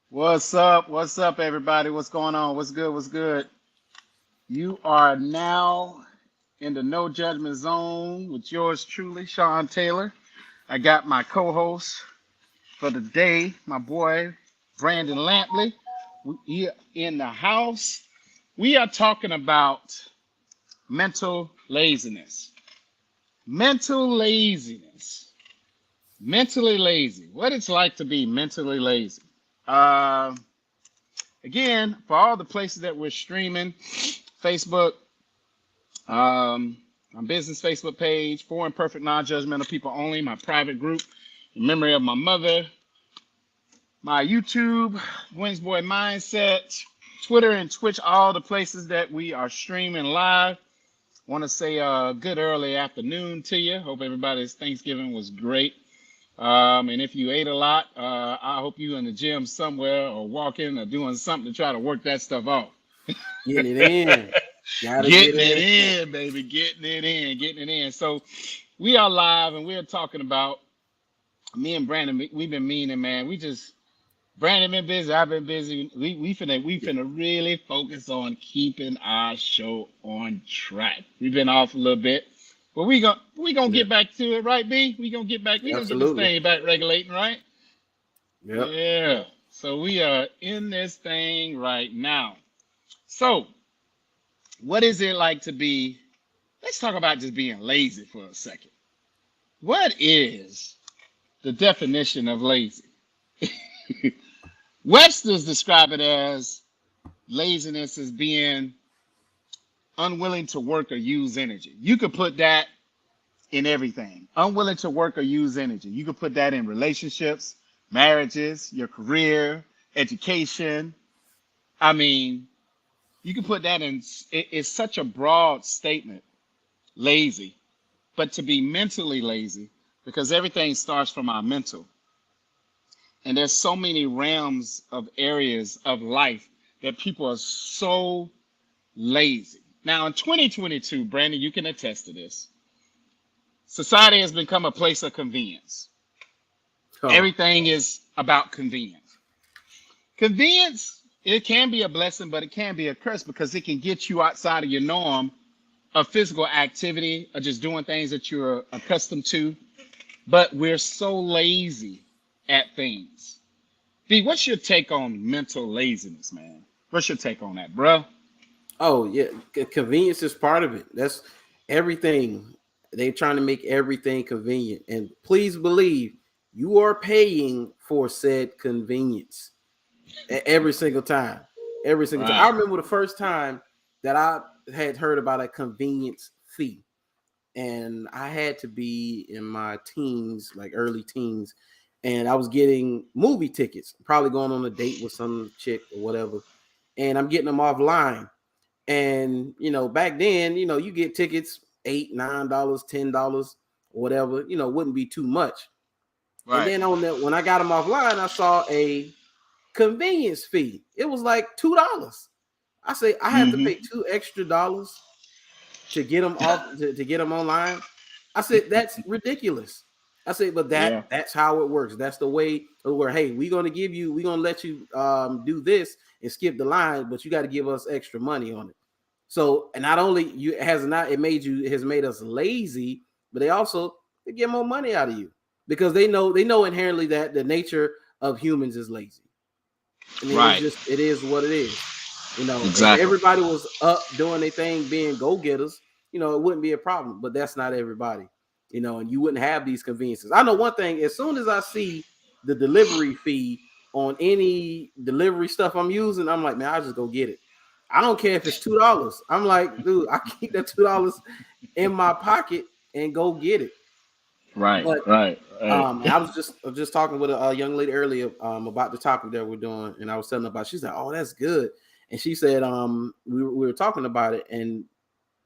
What's up? What's up, everybody? What's going on? What's good? What's good? You are now in the No Judgment Zone with yours truly, Sean Taylor. I got my co-host for the day, my boy Brandon Lampley. We are in the house. We are talking about mental laziness. Mental laziness. Mentally lazy. What it's like to be mentally lazy. Uh, Again, for all the places that we're streaming, Facebook, my business Facebook page, for imperfect, non-judgmental people only, my private group, in memory of my mother, my YouTube, Wins Boy Mindset, Twitter and Twitch, all the places that we are streaming live. Want to say good early afternoon to you. Hope everybody's Thanksgiving was great. And if you ate a lot, I hope you in the gym somewhere or walking or doing something to try to work that stuff off. Getting it in. Gotta Getting get it it in, baby. Getting it in. So we are live and we're talking about me and Brandon. We've been meaning, man. Brandon been busy. I've been busy. We finna really focus on keeping our show on track. We've been off a little bit. But we gonna Yeah, get back to it, right, B? We gonna get this absolutely. thing back regulating, right? Yep. Yeah. So we are in this thing right now. So what is it like to be? Let's talk about just being lazy for a second. What is the definition of lazy? Webster's describe it as laziness as being unwilling to work or use energy. You could put that in everything. Unwilling to work or use energy. You could put that in relationships, marriages, your career, education. I mean, you can put that in, it's such a broad statement, lazy, but to be mentally lazy, because everything starts from our mental. And there's so many realms of areas of life that people are so lazy. Now, in 2022, Brandon, you can attest to this. Society has become a place of convenience. Oh, Everything is about convenience. Convenience, it can be a blessing, but it can be a curse because it can get you outside of your norm of physical activity or just doing things that you're accustomed to. But we're so lazy at things. B, what's your take on mental laziness, man? What's your take on that, bro? oh yeah. Convenience is part of it. That's everything. They're trying to make everything convenient. And please believe you are paying for said convenience every single time. Every single time. I Right. remember the first time that I had heard about a convenience fee. And I had to be in my teens, like early teens, and I was getting movie tickets, probably going on a date with some chick or whatever, and I'm getting them offline. And back then, you get tickets $8, $9, $10, whatever, wouldn't be too much. And Right. then on that, when I got them offline, I saw a convenience fee. It was like $2. I say I have to Mm-hmm. pay $2 extra to get them off to get them online. I said that's ridiculous. I said, but Yeah. that's how it works. That's the way where hey, we're gonna let you do this and skip the line, but you got to give us extra money on it. So and not only you it has not it has made us lazy, but they get more money out of you because they know inherently that the nature of humans is lazy. I mean, Right. it is what it is. If Exactly. everybody was up doing their thing, being go getters, it wouldn't be a problem. But that's not everybody, and you wouldn't have these conveniences. I know one thing: as soon as I see the delivery fee on any delivery stuff I'm using, I'm like, man, I'll just go get it. I don't care if it's $2. I'm like, dude, I keep that $2 in my pocket and go get it. Right. But Right. Right. and I was just talking with a young lady earlier about the topic that we're doing, and I was telling her about. She said, "Oh, that's good," and she said, we were talking about it, and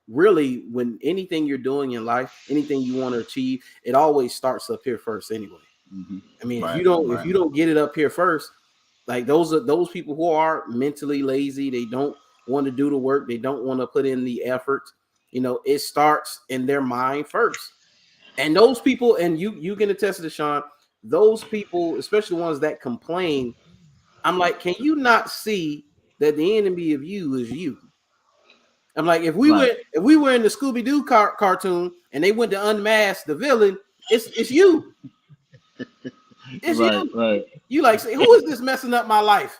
really, when anything you're doing in life, anything you want to achieve, it always starts up here first, anyway. Mm-hmm. I mean, if Right. you don't if Right. you don't get it up here first, like those people who are mentally lazy, they don't want to do the work, they don't want to put in the effort. It starts in their mind first. And those people, and you can attest to this, Sean, those people, especially the ones that complain, I'm like, can you not see that the enemy of you is you? I'm like, Right, if we were in the Scooby Doo cartoon and they went to unmask the villain, it's you, it's right, you. right. You like say, who is this messing up my life?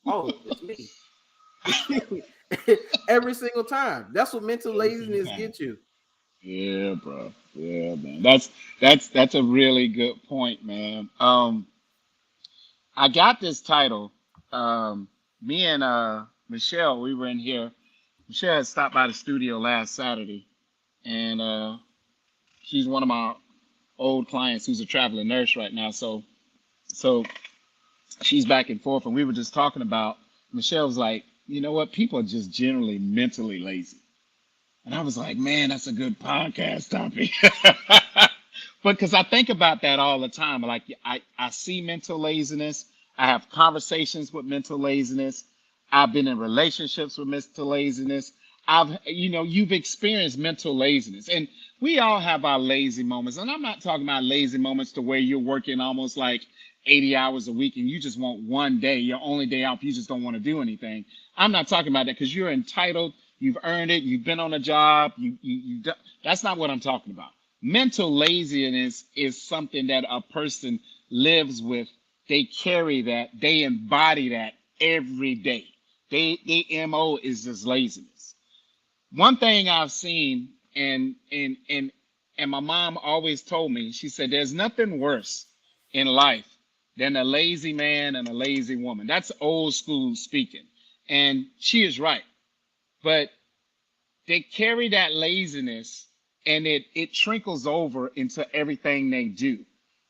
Oh, it's me. Every single time. That's what mental Every single laziness time. gets you. Yeah, bro. Yeah, man. That's a really good point, man. I got this title. Me and Michelle, we were in here. Michelle had stopped by the studio last Saturday, and she's one of my old clients who's a traveling nurse right now. So she's back and forth, and we were just talking about. Michelle was like, you know what? People are just generally mentally lazy, and I was like, man, that's a good podcast topic. But because I think about that all the time, like I see mental laziness. I have conversations with mental laziness. I've been in relationships with mental laziness. You've experienced mental laziness, and we all have our lazy moments. And I'm not talking about lazy moments to where you're working almost like 80 hours a week and you just want one day, your only day off, you just don't want to do anything. I'm not talking about that because you're entitled, you've earned it, you've been on a job, that's not what I'm talking about. Mental laziness is something that a person lives with. They carry that, they embody that every day. Their MO is just laziness. One thing I've seen, and my mom always told me, she said, there's nothing worse in life than a lazy man and a lazy woman. That's old school speaking. And she is right. But they carry that laziness and it trickles over into everything they do.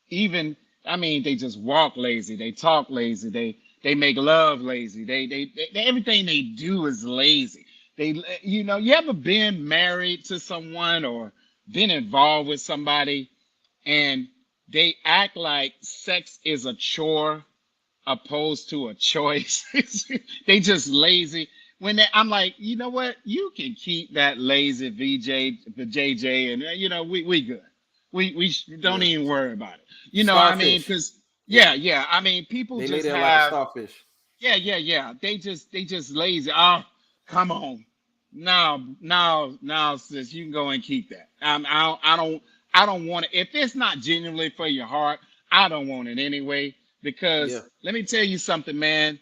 Even, I mean, they just walk lazy, they talk lazy, they make love lazy, they everything they do is lazy. You ever been married to someone or been involved with somebody and they act like sex is a chore opposed to a choice? They just lazy. I'm like, you know what? You can keep that lazy the JJ, and we good. We don't Yeah. even worry about it. You know what I mean? Starfish. Because They, yeah. I mean, people they lay just there like a have starfish. yeah. They just lazy. Oh, come on. Now, sis, you can go and keep that. I don't want it. If it's not genuinely for your heart, I don't want it anyway. Yeah. Because let me tell you something, man.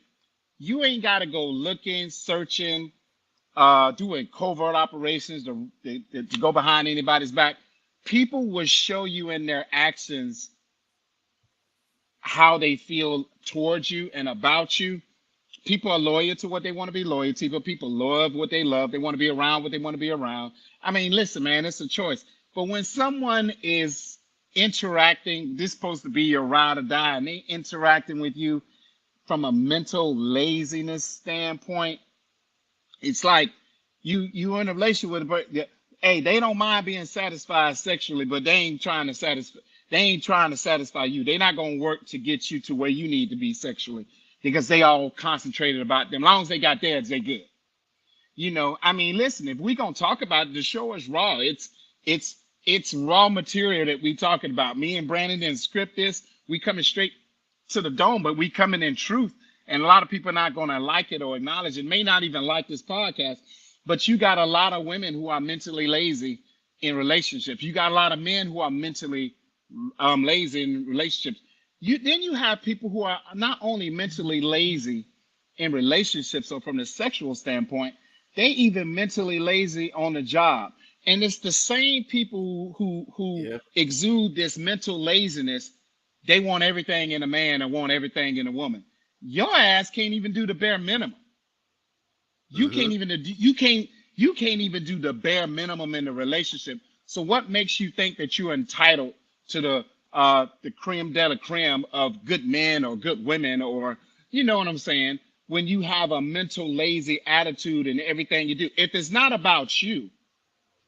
You ain't got to go looking, searching, doing covert operations to go behind anybody's back. People will show you in their actions how they feel towards you and about you. People are loyal to what they want to be loyal to, but people love what they love. They want to be around what they want to be around. I mean, listen, man, it's a choice. But when someone is interacting, this is supposed to be your ride or die, and they interacting with you from a mental laziness standpoint, it's like you in a relationship with a hey, they don't mind being satisfied sexually, but they ain't trying to satisfy you. They're not gonna work to get you to where you need to be sexually because they all concentrated about them. As long as they got theirs, they good. I mean, listen, if we gonna talk about it, the show is raw. It's it's raw material that we talking about. Me and Brandon didn't script this. We coming straight to the dome, but we coming in truth. And a lot of people are not gonna like it or acknowledge it, may not even like this podcast. But you got a lot of women who are mentally lazy in relationships. You got a lot of men who are mentally lazy in relationships. You have people who are not only mentally lazy in relationships or from the sexual standpoint, they even mentally lazy on the job. And it's the same people who Yeah. exude this mental laziness. They want everything in a man and want everything in a woman. Your ass can't even do the bare minimum. You Mm-hmm. can't even you can't even do the bare minimum in the relationship. So what makes you think that you're entitled to the creme de la creme of good men or good women, or you know what I'm saying? When you have a mental lazy attitude in everything you do, if it's not about you,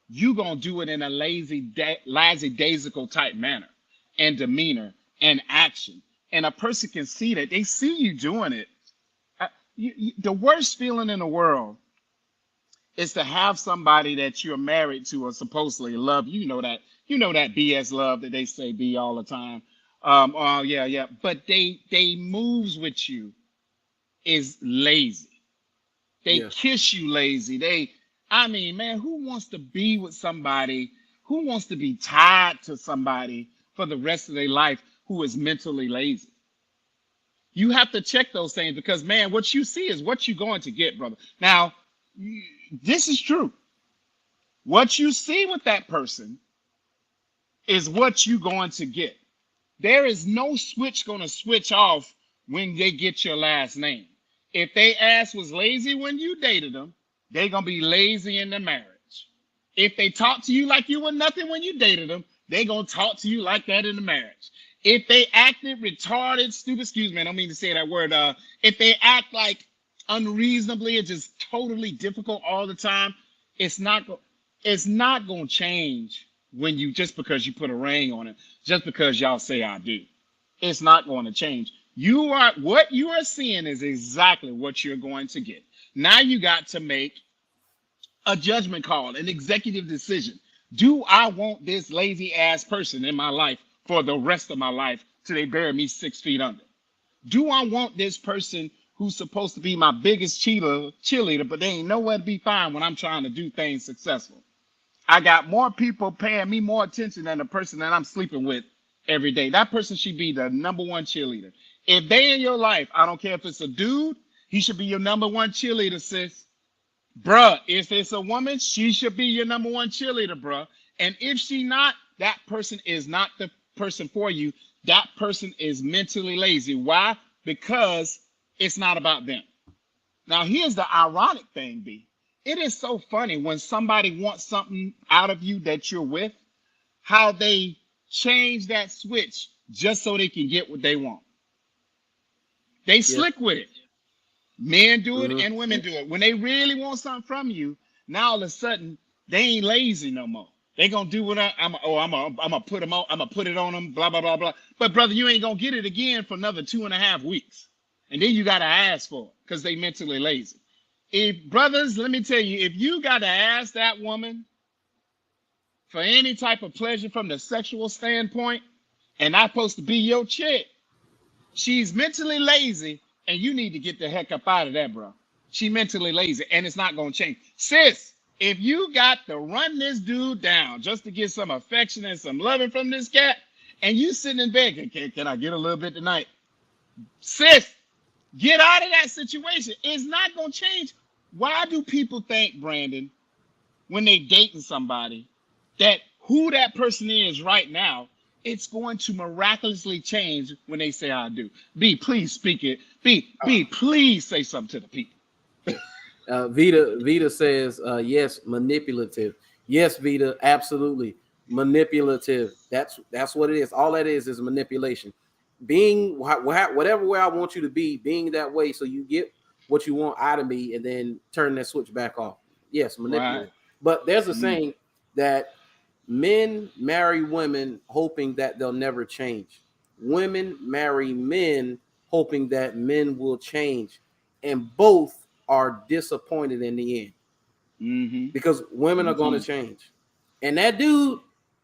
you gonna do it in a lazy daisical type manner and demeanor and action. And a person can see that. They see you doing it. The worst feeling in the world is to have somebody that you're married to or supposedly love. You know that BS love that they say be all the time. Oh yeah. But they moves with you is lazy. They Yeah. kiss you lazy. I mean, man, who wants to be with somebody? Who wants to be tied to somebody for the rest of their life who is mentally lazy? You have to check those things because, man, what you see is what you're going to get, brother. Now, this is true. What you see with that person is what you're going to get. There is no switch going to switch off when they get your last name. If they ass was lazy when you dated them, they're going to be lazy in the marriage. If they talk to you like you were nothing when you dated them, they're going to talk to you like that in the marriage. If they acted retarded, stupid, excuse me, I don't mean to say that word. If they act like unreasonably or just totally difficult all the time, it's not going to change when you just because you put a ring on it, just because y'all say I do. It's not going to change. What you are seeing is exactly what you're going to get. Now you got to make a judgment call, an executive decision. Do I want this lazy ass person in my life for the rest of my life till they bury me 6 feet under? Do I want this person who's supposed to be my biggest cheerleader, but they ain't nowhere to be found when I'm trying to do things successful? I got more people paying me more attention than the person that I'm sleeping with every day. That person should be the number one cheerleader. If they in your life, I don't care if it's a dude, he should be your number one cheerleader, sis. Bruh, if it's a woman, she should be your number one cheerleader, bruh. And if she not, that person is not the person for you. That person is mentally lazy. Why? Because it's not about them. Now, here's the ironic thing, B. It is so funny when somebody wants something out of you that you're with, how they change that switch just so they can get what they want. They Yeah. slick with it. Men do it Mm-hmm. and women do it. When they really want something from you, now all of a sudden they ain't lazy no more. They gonna do what I'm gonna put them on. I'm gonna put it on them. Blah blah blah blah. But brother, you ain't gonna get it again for another 2.5 weeks, and then you gotta ask for it because they mentally lazy. If brothers, let me tell you, if you gotta ask that woman for any type of pleasure from the sexual standpoint, and not supposed to be your chick, she's mentally lazy, and you need to get the heck up out of that, bro. She mentally lazy, and it's not gonna change. Sis, if you got to run this dude down just to get some affection and some loving from this cat, and you sitting in bed, can I get a little bit tonight? Sis, get out of that situation. It's not gonna change. Why do people think, Brandon, when they dating somebody, that who that person is right now, it's going to miraculously change when they say I do? B, please speak it. B, please say something to the people. Vita says yes, manipulative. Yes, Vita, absolutely manipulative. That's what it is. All that is manipulation. Being whatever way I want you to be, being that way, so you get what you want out of me, and then turn that switch back off. Yes, manipulative. Right. But there's a saying that men marry women hoping that they'll never change. Women marry men hoping that men will change, and both are disappointed in the end Mm-hmm. because women are going to change, and that dude,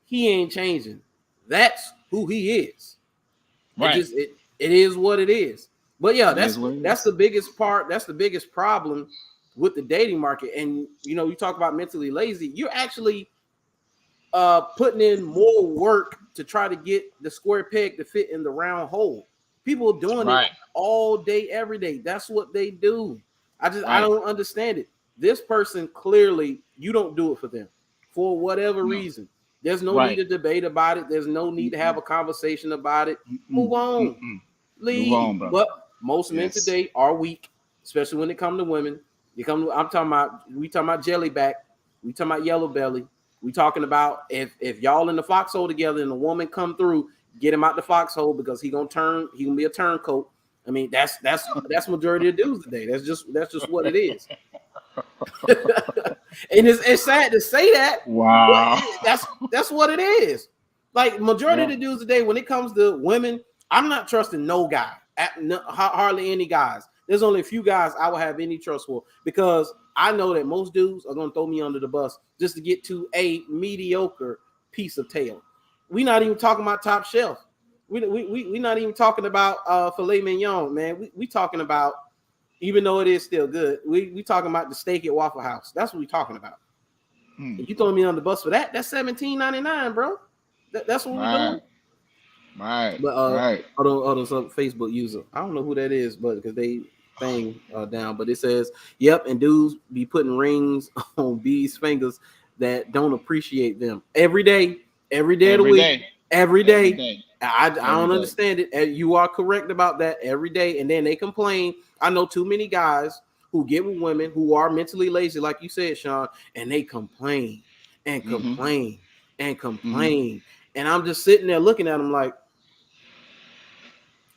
he ain't changing. That's who he is. Right. It is what it is. But yeah, It is what it that's is. the biggest part. That's the biggest problem with the dating market. And you talk about mentally lazy. You're actually putting in more work to try to get the square peg to fit in the round hole. People are doing it Right. all day, every day. That's what they do. I Right. don't understand it. This person, clearly, you don't do it for them for whatever No. reason. There's no need Right. to debate about it. There's no need to have a conversation about it. Mm-mm. Move on, Mm-mm. Move leave. on, brother. But most men Yes. today are weak, especially when it comes to women. I'm talking about, we talking about jellyback. We talking about yellow belly. We talking about if y'all in the foxhole together and a woman come through, get him out the foxhole because he gonna be a turncoat. I mean, that's majority of dudes today. That's just what it is. And it's sad to say that, Wow. but that's what it is. Like majority Yeah. of the dudes today, when it comes to women, I'm not trusting no guy, hardly any guys. There's only a few guys I will have any trust for because I know that most dudes are going to throw me under the bus just to get to a mediocre piece of tail. We're not even talking about top shelf. We're not even talking about filet mignon, man. We talking about even though it is still good. We talking about the steak at Waffle House. That's what we talking about. If you throwing me on the bus for that, that's $17.99, bro. That's what we're Right, doing. right, But right. although some Facebook user, I don't know who that is, but because they thing down, but it says, "Yep," and dudes be putting rings on B's fingers that don't appreciate them every day of the Every week, day, every every day. day, I every don't day. understand it. You are correct about that every day, and then they complain. I know too many guys who get with women who are mentally lazy, like you said, Sean, and they complain and Mm-hmm. complain and Mm-hmm. complain, and I'm just sitting there looking at them like,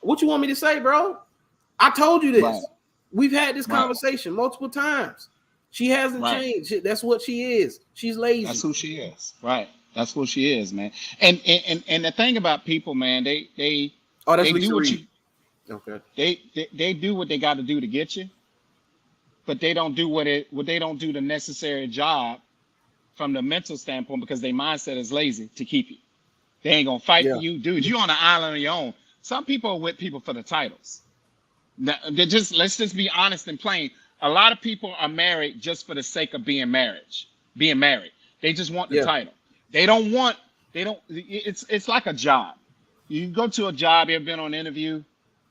what you want me to say, bro? I told you Right, this. We've had this right, conversation multiple times. She hasn't right. changed. That's what she is. She's That's lazy. who she is. Right. That's who she is, man. And the thing about people, man, Oh, that's they do Lisa what Reed. you Okay. they do what they got to do to get you, but they don't do what they don't do the necessary job from the mental standpoint because their mindset is lazy to keep you. They ain't gonna fight for Yeah. you, dude. You on an island on your own. Some people are with people for the titles. Now, they're just let's just be honest and plain. A lot of people are married just for the sake of being married. They just want the Yeah. title. They don't want. They don't. It's like a job. You can go to a job. You ever been on an interview?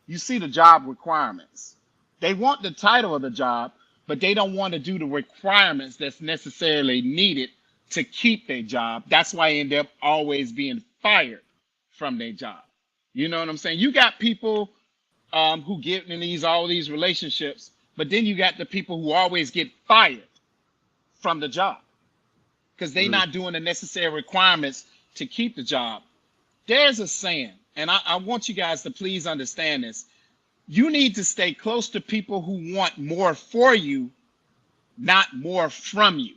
You see the job requirements. They want the title of the job, but they don't want to do the requirements that's necessarily needed to keep their job. That's why they end up always being fired from their job. You know what I'm saying? You got people who get in all these relationships, but then you got the people who always get fired from the job because they're Mhm. not doing the necessary requirements to keep the job. There's a saying, and I want you guys to please understand this. You need to stay close to people who want more for you, not more from you.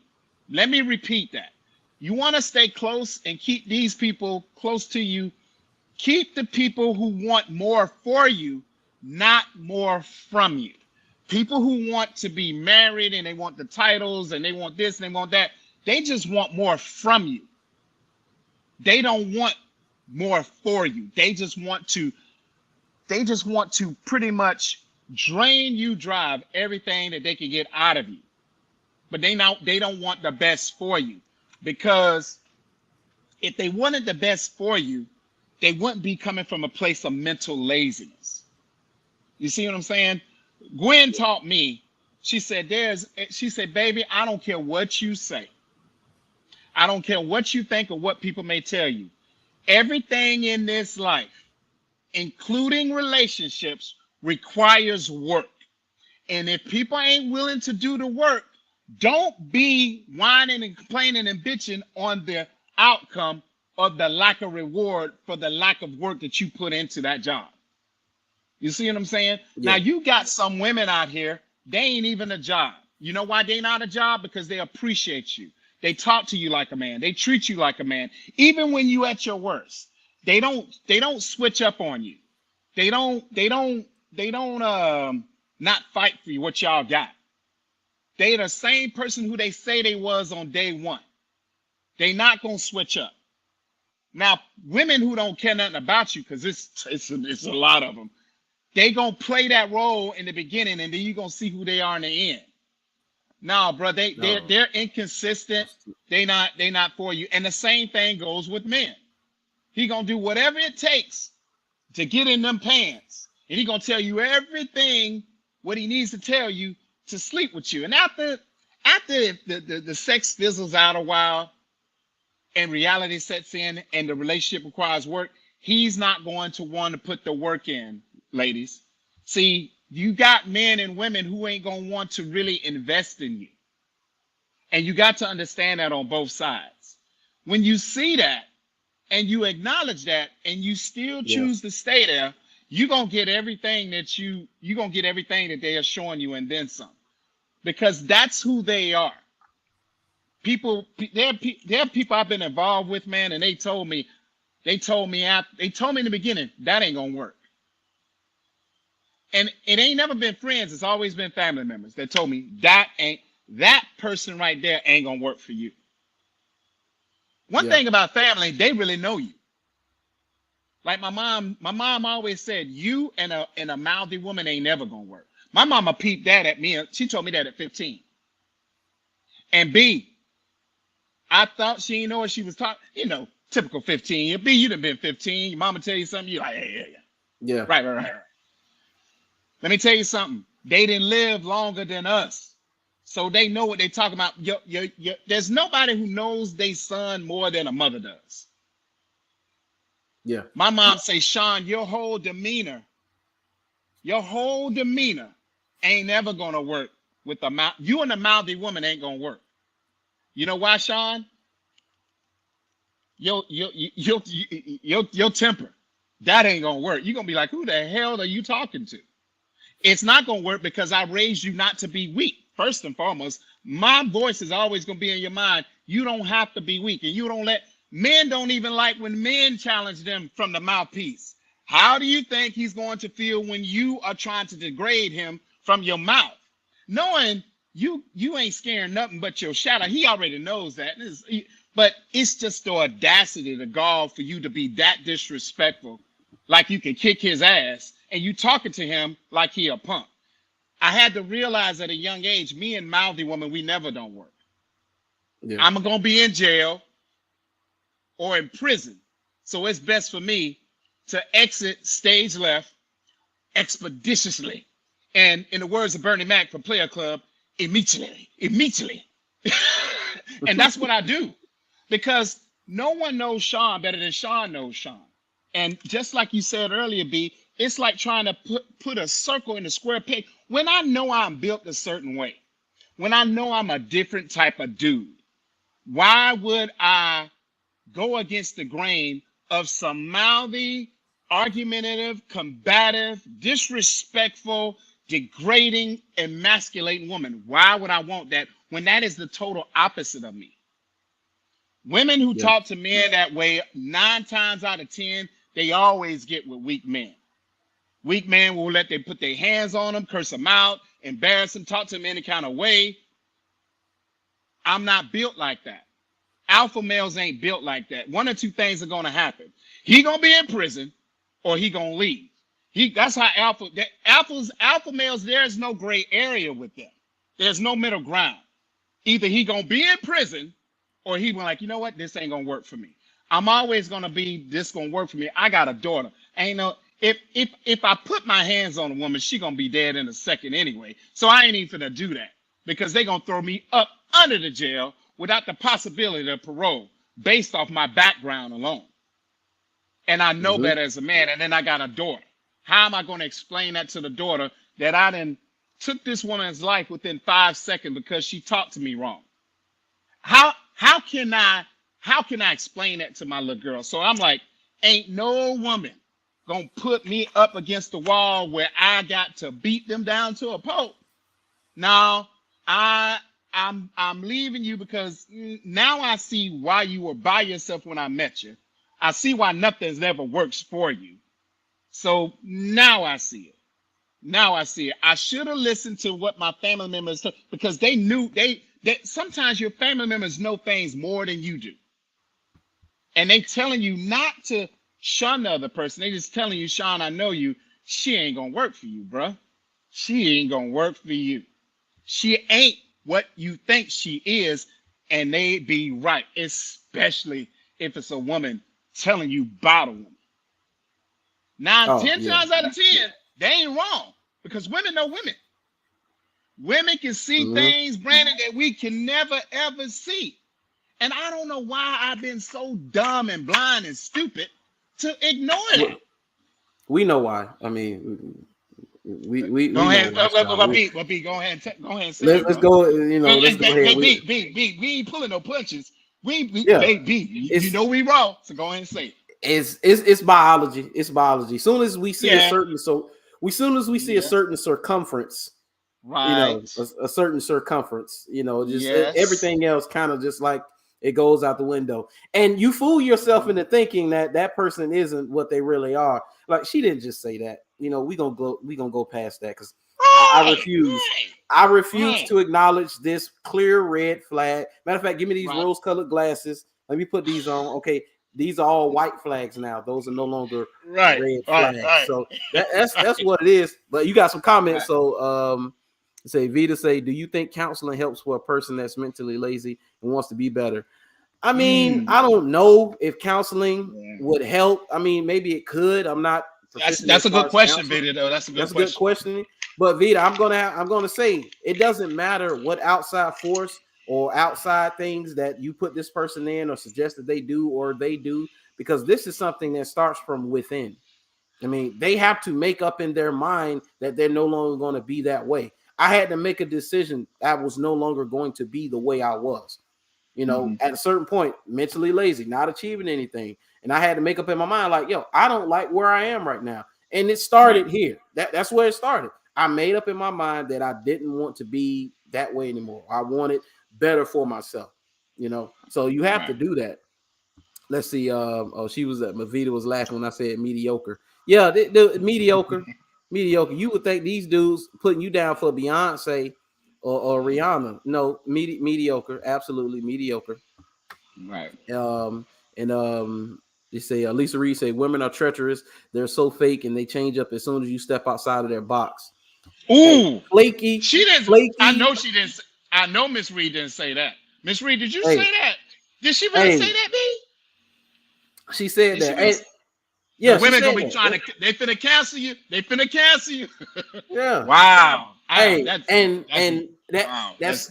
Let me repeat that. You want to stay close and keep these people close to you. Keep the people who want more for you, not more from you. People who want to be married and they want the titles and they want this and they want that, they just want more from you. They don't want more for you. They just want to pretty much drain you dry of everything that they can get out of you. But they don't want the best for you. Because if they wanted the best for you, they wouldn't be coming from a place of mental laziness. You see what I'm saying? Gwen taught me, she said, baby, I don't care what you say. I don't care what you think or what people may tell you. Everything in this life, including relationships, requires work. And if people ain't willing to do the work, don't be whining and complaining and bitching on the outcome of the lack of reward for the lack of work that you put into that job. You see what I'm saying? Now Yeah. you got some women out here, they ain't even a job. You know why they not a job? Because they appreciate you. They talk to you like a man. They treat you like a man. Even when you at your worst. They don't switch up on you. They don't not fight for you what y'all got. They the same person who they say they was on day one. They not gonna switch up. Now, women who don't care nothing about you, because it's a lot of them, they gonna play that role in the beginning, and then you gonna see who they are in the end. No, bro, No. they're inconsistent. They not for you. And the same thing goes with men. He gonna do whatever it takes to get in them pants, and he gonna tell you everything what he needs to tell you to sleep with you. And after the sex fizzles out a while, and reality sets in, and the relationship requires work, he's not going to want to put the work in, ladies. See, you got men and women who ain't gonna want to really invest in you. And you got to understand that on both sides. When you see that and you acknowledge that and you still Yeah. choose to stay there, you're gonna get everything that you're gonna get everything that they are showing you and then some. Because that's who they are. People, there are people I've been involved with, man, and they told me in the beginning that ain't gonna work. And it ain't never been friends, it's always been family members that told me that person right there ain't gonna work for you. One Yeah. thing about family, they really know you. Like my mom always said, you and a mouthy woman ain't never gonna work. My mama peeped that at me. She told me that at 15. And B, I thought she didn't know what she was talking. Typical 15. B, you done been 15. Your mama tell you something, you like, yeah. Yeah. Right. Let me tell you something. They didn't live longer than us. So they know what they're talking about. There's nobody who knows their son more than a mother does. Yeah. My mom say, Sean, your whole demeanor ain't never gonna work with a mouth. You and a mouthy woman ain't gonna work. You know why, Sean? Your temper. That ain't gonna work. You're gonna be like, who the hell are you talking to? It's not gonna work because I raised you not to be weak. First and foremost, my voice is always gonna be in your mind. You don't have to be weak, and you don't let men don't even like when men challenge them from the mouthpiece. How do you think he's going to feel when you are trying to degrade him from your mouth? Knowing you ain't scaring nothing but your shadow. He already knows that. But it's just the audacity, the gall for you to be that disrespectful, like you can kick his ass, and you talking to him like he a punk. I had to realize at a young age, me and mouthy woman, we never don't work. Yeah. I'm gonna be in jail or in prison. So it's best for me to exit stage left expeditiously. And in the words of Bernie Mac from Player Club, immediately. And that's what I do. Because no one knows Sean better than Sean knows Sean. And just like you said earlier, B, it's like trying to put a circle in a square peg. When I know I'm built a certain way, when I know I'm a different type of dude, why would I go against the grain of some mouthy, argumentative, combative, disrespectful, degrading, emasculating woman? Why would I want that when that is the total opposite of me? Women who talk to men that way, 9 times out of 10, they always get with weak men. Weak men will let them put their hands on them, curse them out, embarrass them, talk to them any kind of way. I'm not built like that. Alpha males ain't built like that. One or two things are going to happen. He going to be in prison or he going to leave. That's how alpha males, there's no gray area with them. There's no middle ground. Either he going to be in prison or he was like, you know what? This ain't going to work for me. I'm always going to be, this going to work for me. I got a daughter. If I put my hands on a woman, she going to be dead in a second anyway. So I ain't even finna do that because they going to throw me up under the jail without the possibility of parole based off my background alone. And I know better as a man, and then I got a daughter. How am I going to explain that to the daughter that I done took this woman's life within 5 seconds because she talked to me wrong? How can I explain that to my little girl? So I'm like, ain't no woman gonna put me up against the wall where I got to beat them down to a pulp. No, I'm leaving you because now I see why you were by yourself when I met you. I see why nothing's ever works for you. So now I see it. I should have listened to what my family members told because they knew that sometimes your family members know things more than you do. And they telling you not to shun the other person. They just telling you, Sean, I know you. She ain't gonna work for you, bruh. She ain't gonna work for you. She ain't what you think she is, and they be right, especially if it's a woman telling you about a woman. 10 times out of 10, they ain't wrong because women know women. Women can see things, Brandon, that we can never, ever see. And I don't know why I've been so dumb and blind and stupid to ignore it. We know why. I mean, we go ahead. Go ahead and say let's go. Let's go ahead. We ain't pulling no punches. You know we wrong. So go ahead and say it. It's biology. It's biology. As soon as we see a certain circumference, right? A certain circumference, everything else kind of just like it goes out the window, and you fool yourself into thinking that person isn't what they really are. Like she didn't just say that. We gonna go past that because I refuse to acknowledge this clear red flag. Matter of fact, give me these rose-colored glasses. Let me put these on. Okay, these are all white flags now. Those are no longer Right, red right, flags. right, So that's right, what it is. But you got some comments. right. So say Vita say, do you think counseling helps for a person that's mentally lazy and wants to be better? I mean, Mm, I don't know if counseling yeah. would help. I mean, maybe it could. I'm not proficient That's as a far good as question, counseling. Vita. Though that's a good That's a good question. question. But Vita, I'm gonna say it doesn't matter what outside force or outside things that you put this person in or suggest that they do or they do, because this is something that starts from within. I mean, they have to make up in their mind that they're no longer going to be that way. I had to make a decision that was no longer going to be the way I was. Hmm. At a certain point, mentally lazy, not achieving anything. And I had to make up in my mind, like, yo, I don't like where I am right now. And it Right, started here. That's where it started. I made up in my mind that I didn't want to be that way anymore. I wanted better for myself. So you have to right. do that. Let's see. Oh, she was at Mavita was laughing when I said mediocre. Yeah, the mediocre, mediocre. You would think these dudes putting you down for Beyonce or Rihanna. No, mediocre, absolutely mediocre. Right. Um, and they say Lisa Reed say women are treacherous. They're so fake and they change up as soon as you step outside of their box. Hey, Ooh, flaky, she didn't. I flaky. know she didn't. I know Miss Reed didn't say that. Miss Reed, did you Hey, say that? Did she really say hey. that, B? She said Did she that. really? Hey, The yeah, she women said gonna be trying that. to. They finna cancel you. They finna cancel you. Yeah. Wow. Hey, That's and that wow. that's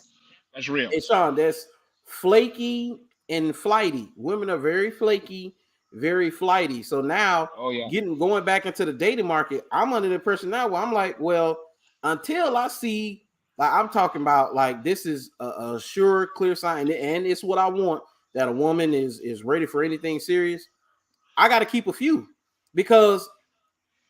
That's real. it's Sean. That's flaky and flighty. Women are very flaky, very flighty. So now Oh yeah. going back into the dating market, I'm under the impression now where I'm like, well, until I see, like I'm talking about, like this is a sure, clear sign, and it's what I want, that a woman is ready for anything serious. I got to keep a few, because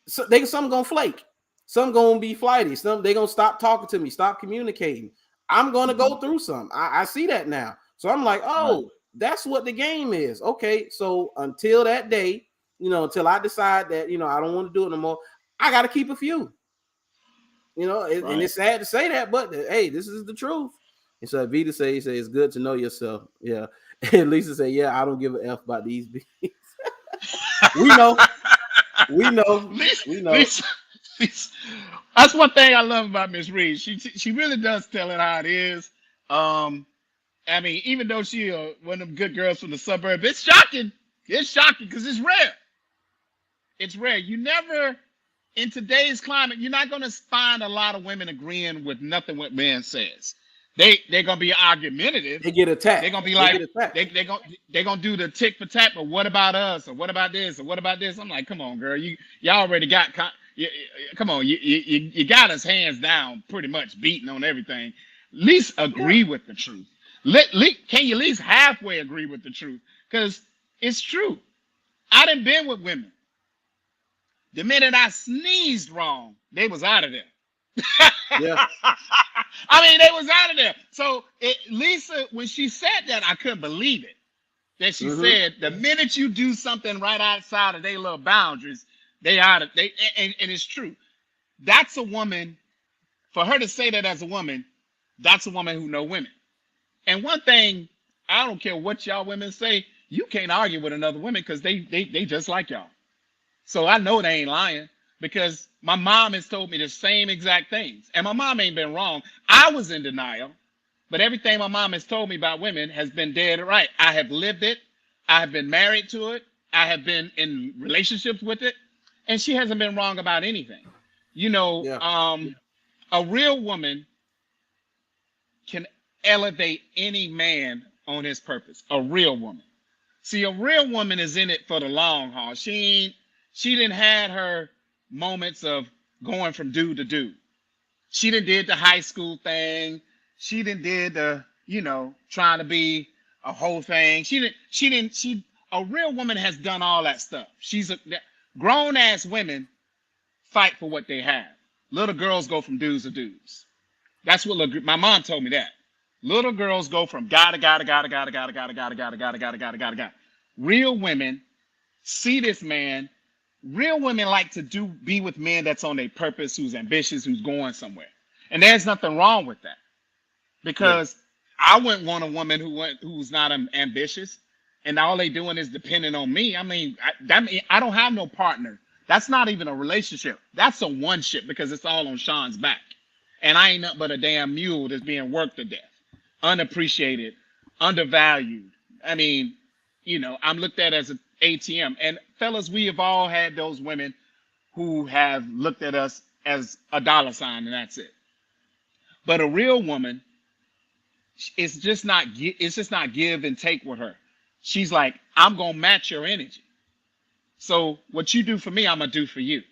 some gonna flake, some gonna be flighty, some they gonna stop talking to me, stop communicating. I'm gonna Hmm. go through some. I see that now, so I'm like, Right. oh, that's what the game is. Okay, so until that day, until I decide that I don't want to do it no more, I got to keep a few. And Right. it's sad to say that, but hey, this is the truth. And so Vita say it's good to know yourself. Yeah, and Lisa say, yeah, I don't give a f about these bees. we know, we know, Lisa, we know. Lisa, Lisa. That's one thing I love about Miss Reed. She really does tell it how it is. Um, I mean, even though she one of them good girls from the suburb, it's shocking. It's shocking because it's rare. It's rare. You never in today's climate, you're not going to find a lot of women agreeing with nothing what man says. They're going to be argumentative. They get They're attacked. going to be They like get attacked. they're going to do the tick for tack. But what about us? Or what about this? Or what about this? I'm like, come on, girl. You already got. Come on. You got us hands down, pretty much beating on everything. At least Yeah, agree with the truth. Can you at least halfway agree with the truth? Because it's true. I done been with women. The minute I sneezed wrong, they was out of there. yeah. I mean, they was out of there. So Lisa, when she said that, I couldn't believe it. That she Mm-hmm. said the minute you do something right outside of their little boundaries, they out of they and it's true. That's a woman. For her to say that as a woman, that's a woman who know women. And one thing, I don't care what y'all women say, you can't argue with another woman because they just like y'all. So I know they ain't lying because my mom has told me the same exact things. And my mom ain't been wrong. I was in denial, but everything my mom has told me about women has been dead right. I have lived it. I have been married to it. I have been in relationships with it. And she hasn't been wrong about anything. You know, Yeah. a real woman can elevate any man on his purpose. A real woman. See, a real woman is in it for the long haul. She didn't had her moments of going from dude to dude. She didn't did the high school thing. She didn't did the, trying to be a whole thing. She a real woman has done all that stuff. Grown ass women fight for what they have. Little girls go from dudes to dudes. That's what my mom told me that. Little girls go from gotta, gotta, gotta, gotta, gotta, gotta, gotta, gotta, gotta, gotta, gotta, gotta, gotta. Real women see this man. Real women like to be with men that's on their purpose, who's ambitious, who's going somewhere. And there's nothing wrong with that. Yeah. Because I wouldn't want a woman who's not ambitious. and all they doing is depending on me. I mean, I don't have no partner. That's not even a relationship. That's a one ship because it's all on Sean's back. And I ain't nothing but a damn mule that's being worked to death, unappreciated, undervalued. I mean, I'm looked at as an ATM. And fellas, we have all had those women who have looked at us as a dollar sign, and that's it. But a real woman, it's just not give and take with her. She's like, I'm gonna match your energy. So what you do for me, I'm gonna do for you.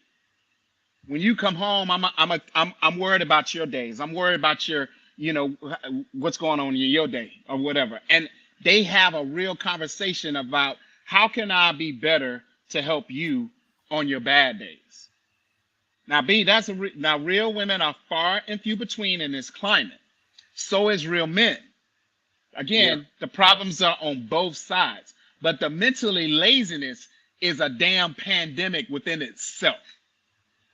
When you come home, I'm worried about your days. I'm worried about your, what's going on in your day or whatever. And they have a real conversation about how can I be better to help you on your bad days. Now, now real women are far and few between in this climate. So is real men. Again, the problems are on both sides, but the mentally laziness is a damn pandemic within itself.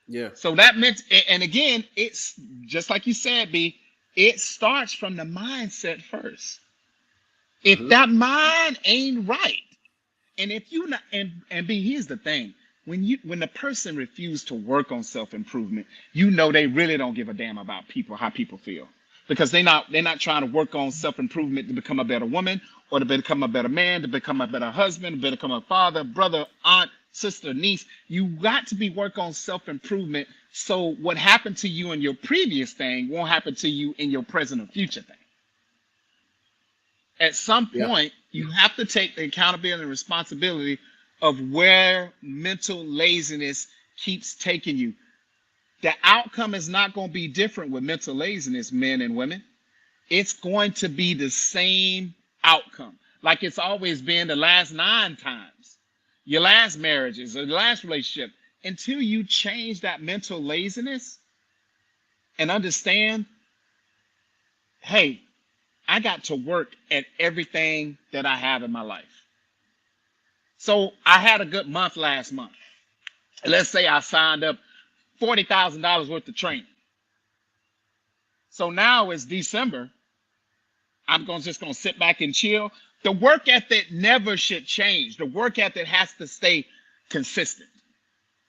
Yeah. So that meant, and again, it's just like you said, B, it starts from the mindset first. If that mind ain't right, and if you not, and B, here's the thing. When the person refuses to work on self-improvement, they really don't give a damn about how people feel. Because they're not trying to work on self-improvement to become a better woman or to become a better man, to become a better husband, to become a father, brother, aunt, sister, niece. You got to be work on self-improvement so what happened to you in your previous thing won't happen to you in your present or future thing. At some point, you have to take the accountability and responsibility of where mental laziness keeps taking you. The outcome is not going to be different with mental laziness, men and women. It's going to be the same outcome, like it's always been the last 9 times, your last marriages or the last relationship, until you change that mental laziness and understand, hey, I got to work at everything that I have in my life. So I had a good month last month. Let's say I signed up $40,000 worth of training. So now it's December. I'm just going to sit back and chill. The work ethic never should change. The work ethic has to stay consistent.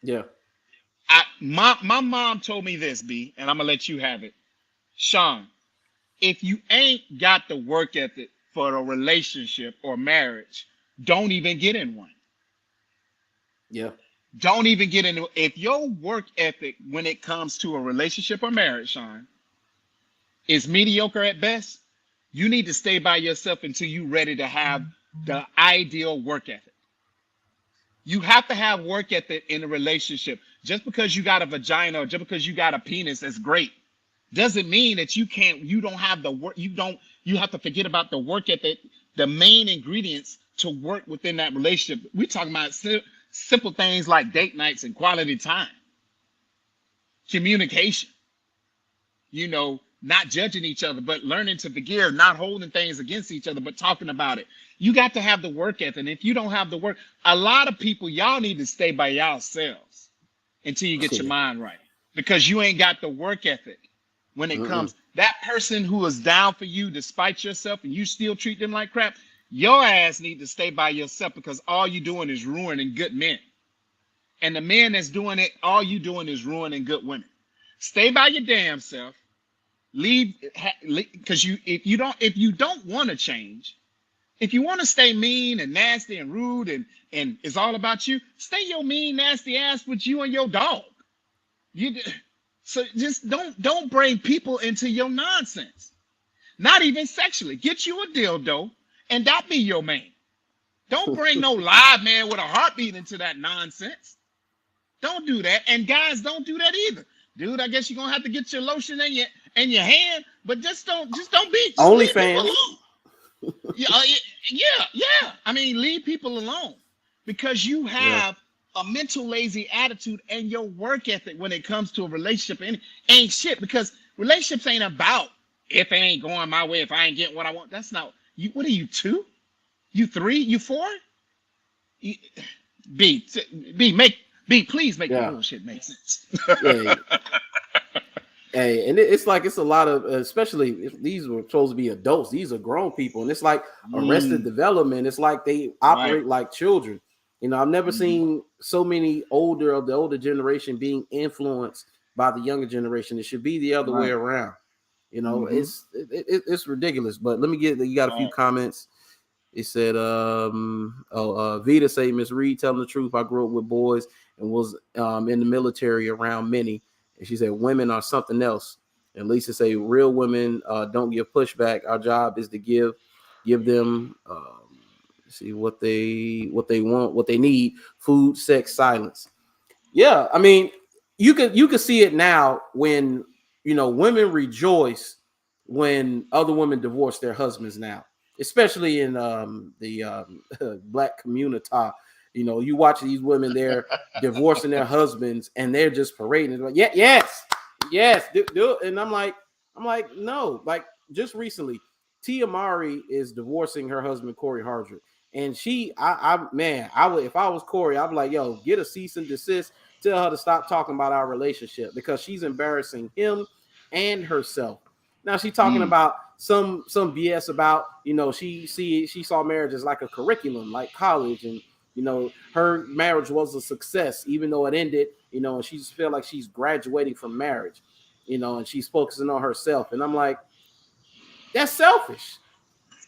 Yeah. My mom told me this, B, and I'm going to let you have it. Sean, if you ain't got the work ethic for a relationship or marriage, don't even get in one. Yeah. Don't even get into it. If your work ethic when it comes to a relationship or marriage, Sean, is mediocre at best, you need to stay by yourself until you're ready to have the ideal work ethic. You have to have work ethic in a relationship. Just because you got a vagina or just because you got a penis, that's great. Doesn't mean that you don't have the work. You have to forget about the work ethic, the main ingredients to work within that relationship. We're talking about simple things like date nights and quality time, communication, not judging each other, but learning to forgive, not holding things against each other, but talking about it. You got to have the work ethic. And if you don't have the work, a lot of people, y'all need to stay by yourselves until you get your mind right, because you ain't got the work ethic when it comes. That person who is down for you despite yourself and you still treat them like crap, your ass need to stay by yourself, because all you doing is ruining good men. And the men that's doing it, all you doing is ruining good women. Stay by your damn self. Leave, because if you don't want to change, if you want to stay mean and nasty and rude and it's all about you, stay your mean, nasty ass with you and your dog. So just don't bring people into your nonsense. Not even sexually. Get you a dildo and that be your man. Don't bring no live man with a heartbeat into that nonsense. Don't do that. And guys, don't do that either. Dude, I guess you're gonna have to get your lotion in your hand, but just don't be Only leave people fans. alone. Yeah. I mean, leave people alone, because you have a mental lazy attitude, and your work ethic when it comes to a relationship ain't shit, because relationships ain't about if it ain't going my way, if I ain't getting what I want. That's not you. What are you, 2? You 3? You 4? Please make the bullshit make sense. Hey, and it's like it's a lot of, especially if these were supposed to be adults. These are grown people, and it's like Arrested Mm, Development. It's like they right. operate like children. I've never Hmm. seen so many of the older generation being influenced by the younger generation. It should be the other way Right. around. Hmm. It's ridiculous. But let me get you got a few Right. comments. It said, Vita say Miss Reed telling the truth. I grew up with boys and was in the military around many. And she said, women are something else. And Lisa say, real women don't give pushback. Our job is to give them see what they want, what they need: food, sex, silence. Yeah, I mean, you could see it now when women rejoice when other women divorce their husbands now, especially in the black community. You watch these women, they're divorcing their husbands and they're just parading. Like, yeah, yes, do it. And I'm like, no, like just recently, Tia Mari is divorcing her husband Corey Hardrick, and man, I would if I was Corey, I'd be like, yo, get a cease and desist. Tell her to stop talking about our relationship because she's embarrassing him and herself. Now she's talking Mm, about some BS about she saw marriage as like a curriculum, like college, and her marriage was a success even though it ended. And she just feel like she's graduating from marriage, and she's focusing on herself. And I'm like, that's selfish.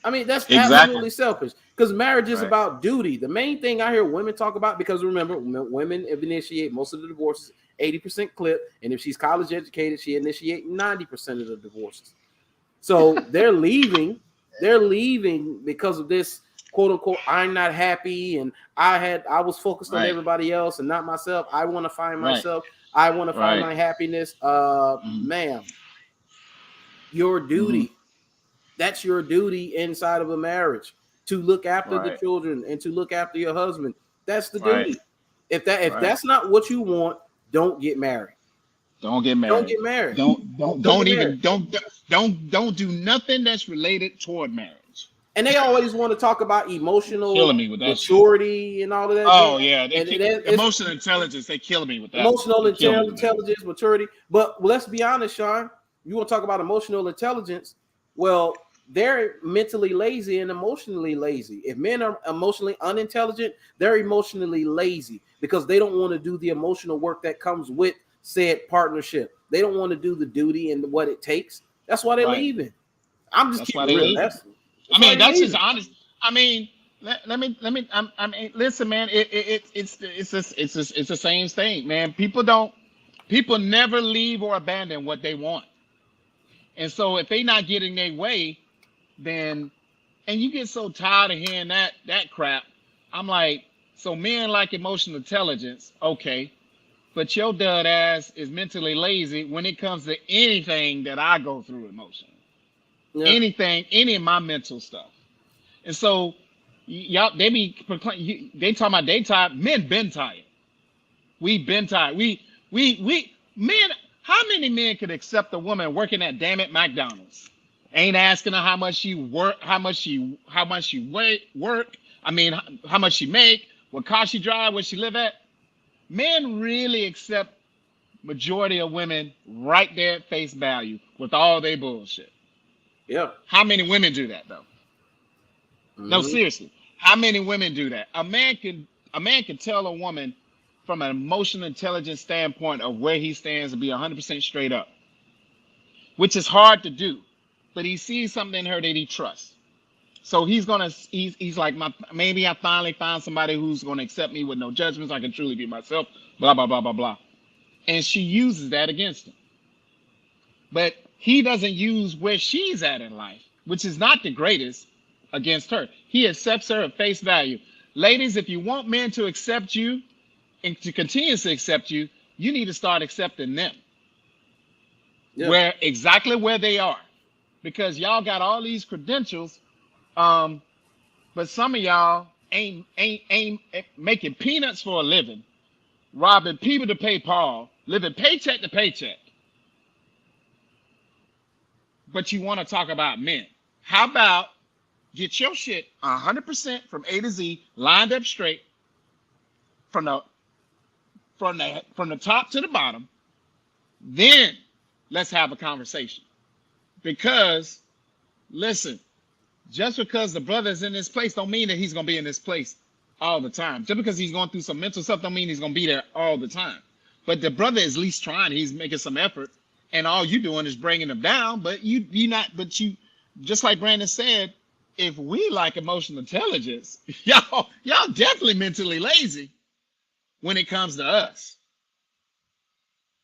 I mean, that's exactly. absolutely selfish because marriage is Right. about duty. The main thing I hear women talk about, because remember, women initiate most of the divorces, 80% clip. And if she's college educated, she initiate 90% of the divorces. So they're leaving because of this quote unquote, I'm not happy. And I was focused on Right. everybody else and not myself. I want to find Right. myself. I want to find Right. my happiness. Hmm. Ma'am, your Hmm. duty that's your duty inside of a marriage, to look after the Right. children and to look after your husband. That's the Right. duty. If Right. that's not what you want, don't get married. Don't get Don't married. get married. Don't Don't get married. even don't do nothing that's related toward marriage. And they always want to talk about emotional Killing me with that shit. maturity and all of that. Oh yeah, And it's emotional intelligence. They killing me with that one. emotional They kill me with that. intelligence, maturity. But let's be honest, Sean. You want to talk about emotional intelligence? Well, they're mentally lazy and emotionally lazy. If men are emotionally unintelligent, they're emotionally lazy because they don't want to do the emotional work that comes with said partnership. They don't want to do the duty and what it takes. That's why they're Right. leaving. I'm just That's why keeping it they real. leaving. That's I why mean, they're that's just leaving. honest. I mean, I mean, listen, man. It's the same thing, man. People never leave or abandon what they want, and so if they not getting their way, then and you get so tired of hearing that crap. I'm like, so men like emotional intelligence, okay, but your dud ass is mentally lazy when it comes to anything that I go through emotionally, Yeah. anything, any of my mental stuff. And so y'all, they talking about they tired. Men been tired. We been tired. We men. How many men could accept a woman working at damn it McDonald's? Ain't asking her how much she work, how much she work. I mean, how much she make, what car she drive, where she live at. Men really accept majority of women right there at face value with all their bullshit. Yeah. How many women do that though? No, Mm-hmm. seriously. How many women do that? A man can tell a woman from an emotional intelligence standpoint of where he stands and be 100% straight up, which is hard to do. But he sees something in her that he trusts. So he's like, maybe I finally found somebody who's gonna accept me with no judgments. I can truly be myself. Blah blah blah blah blah. And she uses that against him. But he doesn't use where she's at in life, which is not the greatest, against her. He accepts her at face value. Ladies, if you want men to accept you and to continue to accept you, you need to start accepting them Yeah. where they are, because y'all got all these credentials, um, but some of y'all ain't making peanuts for a living, robbing people to pay Paul, living paycheck to paycheck. But you want to talk about men? How about get your shit 100% from A to Z, lined up straight from the top to the bottom. Then Let's have a conversation. Because listen, just because the brother is in this place don't mean that he's gonna be in this place all the time. Just because he's going through some mental stuff don't mean he's gonna be there all the time. But the brother is at least trying. He's making some effort, and all you doing is bringing him down. But you not. But you, just like Brandon said, if we like emotional intelligence, y'all definitely mentally lazy when it comes to us.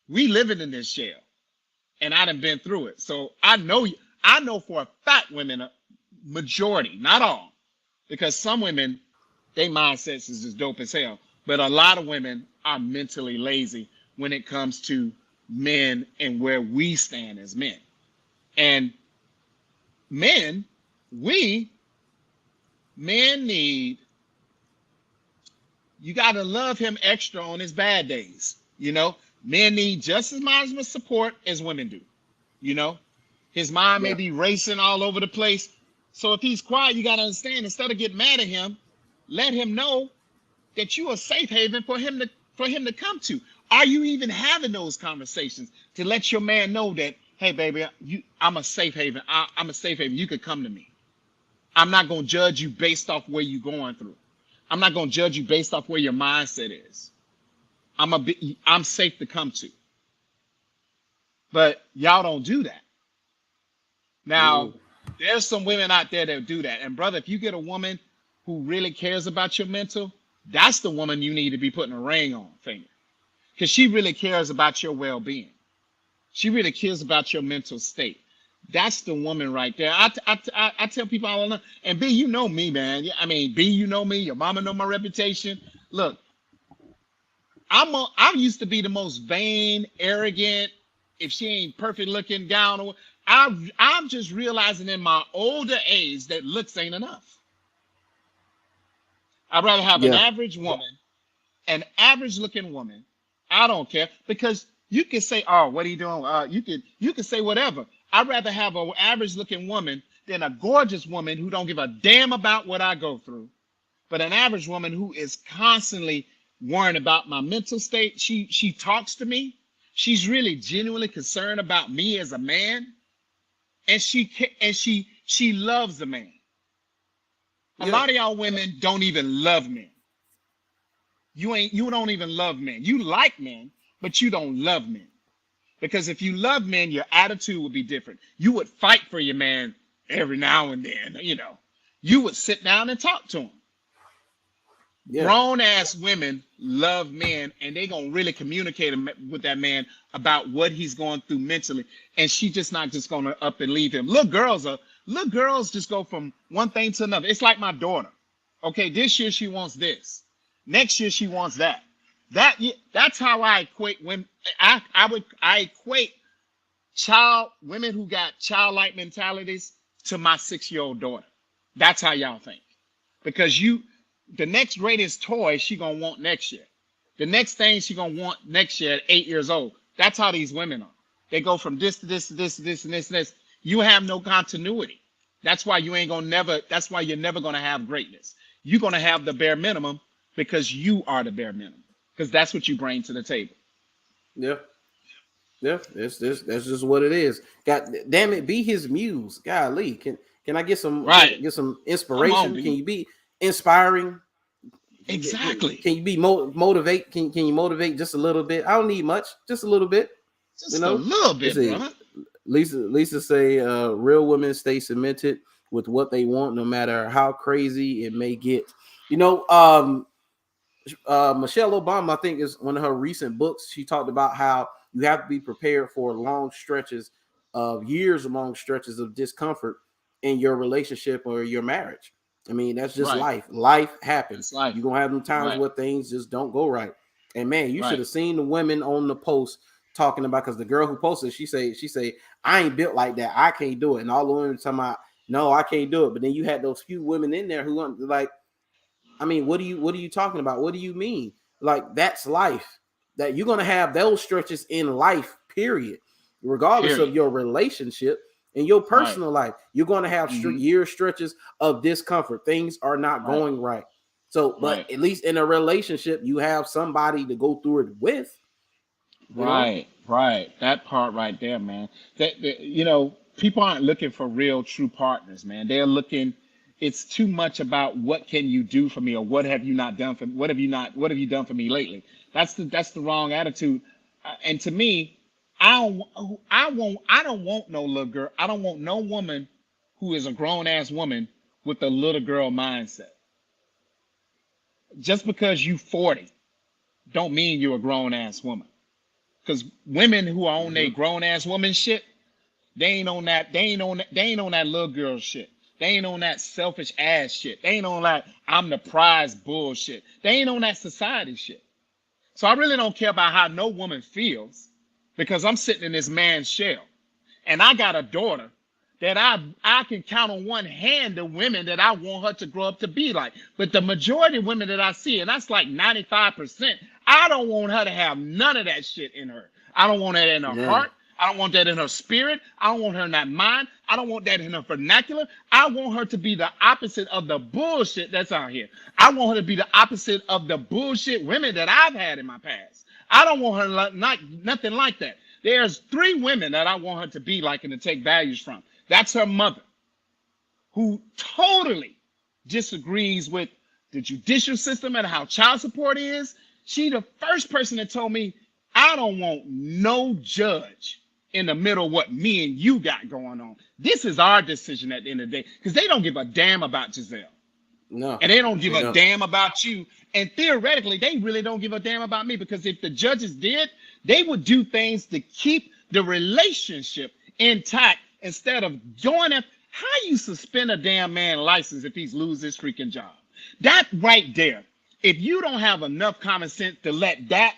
We living in this jail, and I done been through it, so I know for a fact women, majority, not all, because some women, their mindsets is just dope as hell. But a lot of women are mentally lazy when it comes to men and where we stand as men. And men, we men need, you got to love him extra on his bad days. Men need just as much support as women do. You know, his mind may Yeah. be racing all over the place. So if he's quiet, you got to understand, instead of getting mad at him, let him know that you are a safe haven for him to come to. Are you even having those conversations to let your man know that, hey, baby, I'm a safe haven. I'm a safe haven. You could come to me. I'm not going to judge you based off where you're going through. I'm not going to judge you based off where your mindset is. I'm safe to come to. But y'all don't do that. Now, Mm. there's some women out there that do that. And brother, if you get a woman who really cares about your mental, that's the woman you need to be putting a ring on, finger. Because she really cares about your well-being. She really cares about your mental state. That's the woman right there. I tell people all the time, and B, you know me, man. I mean, B, you know me. Your mama know my reputation. Look, I used to be the most vain, arrogant. If she ain't perfect looking down, I'm just realizing in my older age that looks ain't enough. I'd rather have an Yeah. average woman, an average looking woman. I don't care, because you can say, "Oh, what are you doing?" You could say whatever. I'd rather have an average looking woman than a gorgeous woman who don't give a damn about what I go through. But an average woman who is constantly worrying about my mental state. She talks to me. She's really genuinely concerned about me as a man, and she loves a man. A Yeah. lot of y'all women don't even love men. You don't even love men. You like men, but you don't love men. Because if you love men, your attitude would be different. You would fight for your man every now and then. You would sit down and talk to him. Yeah. Grown ass women love men, and they gonna really communicate with that man about what he's going through mentally. And she just not just gonna up and leave him. Little girls just go from one thing to another. It's like my daughter. Okay, this year she wants this. Next year she wants that. That's how I equate women. I equate women who got childlike mentalities to my 6-year-old daughter. That's how y'all think. Because the next greatest toy she gonna want next year. The next thing she gonna want next year at 8 years old. That's how these women are. They go from this to this to this to this and this and this. You have no continuity. That's why you ain't gonna never. That's why you're never gonna have greatness. You're gonna have the bare minimum because you are the bare minimum. Because that's what you bring to the table. Yeah. Yeah. That's just what it is. God damn it, be his muse. Golly. Can I get some Right. get some Come on, inspiration? Can B. you be inspiring? Exactly. Can you be motivate? Can you motivate just a little bit? I don't need much, just a little bit. You Just a know, little let's bit, see. brother. Lisa say, real women stay cemented with what they want, no matter how crazy it may get. You know, Michelle Obama, I think, is one of her recent books. She talked about how you have to be prepared for long stretches of years, long stretches of discomfort in your relationship or your marriage. I mean, that's just Right. life. Life happens. That's life. You're gonna have them times Right. where things just don't go right. And man, you should Right. have seen the women on the post talking about, because the girl who posted, she say, I ain't built like that. I can't do it. And all the women talking about, no, I can't do it. But then you had those few women in there who like, I mean, what are you talking about? What do you mean? Like, that's life. That you're gonna have those stretches in life, period. Regardless of Period. your relationship and your Right. personal life, you're gonna have Mm-hmm. year stretches of discomfort. Things are not Right. going right. So, but Right. at least in a relationship, you have somebody to go through it with, you know? Right. Right. That part right there, man. You know, people aren't looking for real true partners, man. They're looking, it's too much about what can you do for me, or what have you not done for me? What have you done for me lately? That's the wrong attitude. And to me, I don't want no little girl. I don't want no woman who is a grown ass woman with a little girl mindset. Just because you 40 don't mean you're a grown ass woman. Because women who are on their Hmm. grown ass woman shit, they ain't on that. They ain't on that little girl shit. They ain't on that selfish ass shit. They ain't on that I'm the prize bullshit. They ain't on that society shit. So I really don't care about how no woman feels, because I'm sitting in this man's shell. And I got a daughter that I can count on one hand the women that I want her to grow up to be like. But the majority of women that I see, and that's like 95%, I don't want her to have none of that shit in her. I don't want that in her Yeah. heart. I don't want that in her spirit. I don't want her in that mind. I don't want that in her vernacular. I want her to be the opposite of the bullshit that's out here. I want her to be the opposite of the bullshit women that I've had in my past. I don't want her like nothing like that. There's three women that I want her to be like and to take values from. That's her mother, who totally disagrees with the judicial system and how child support is. She the first person that told me, I don't want no judge in the middle of what me and you got going on. This is our decision at the end of the day, because they don't give a damn about Giselle. No, And they don't give they a don't. damn about you. And theoretically, they really don't give a damn about me, because if the judges did, they would do things to keep the relationship intact instead of doing it. How you suspend a damn man license if he's lose his freaking job? That right there. If you don't have enough common sense to let that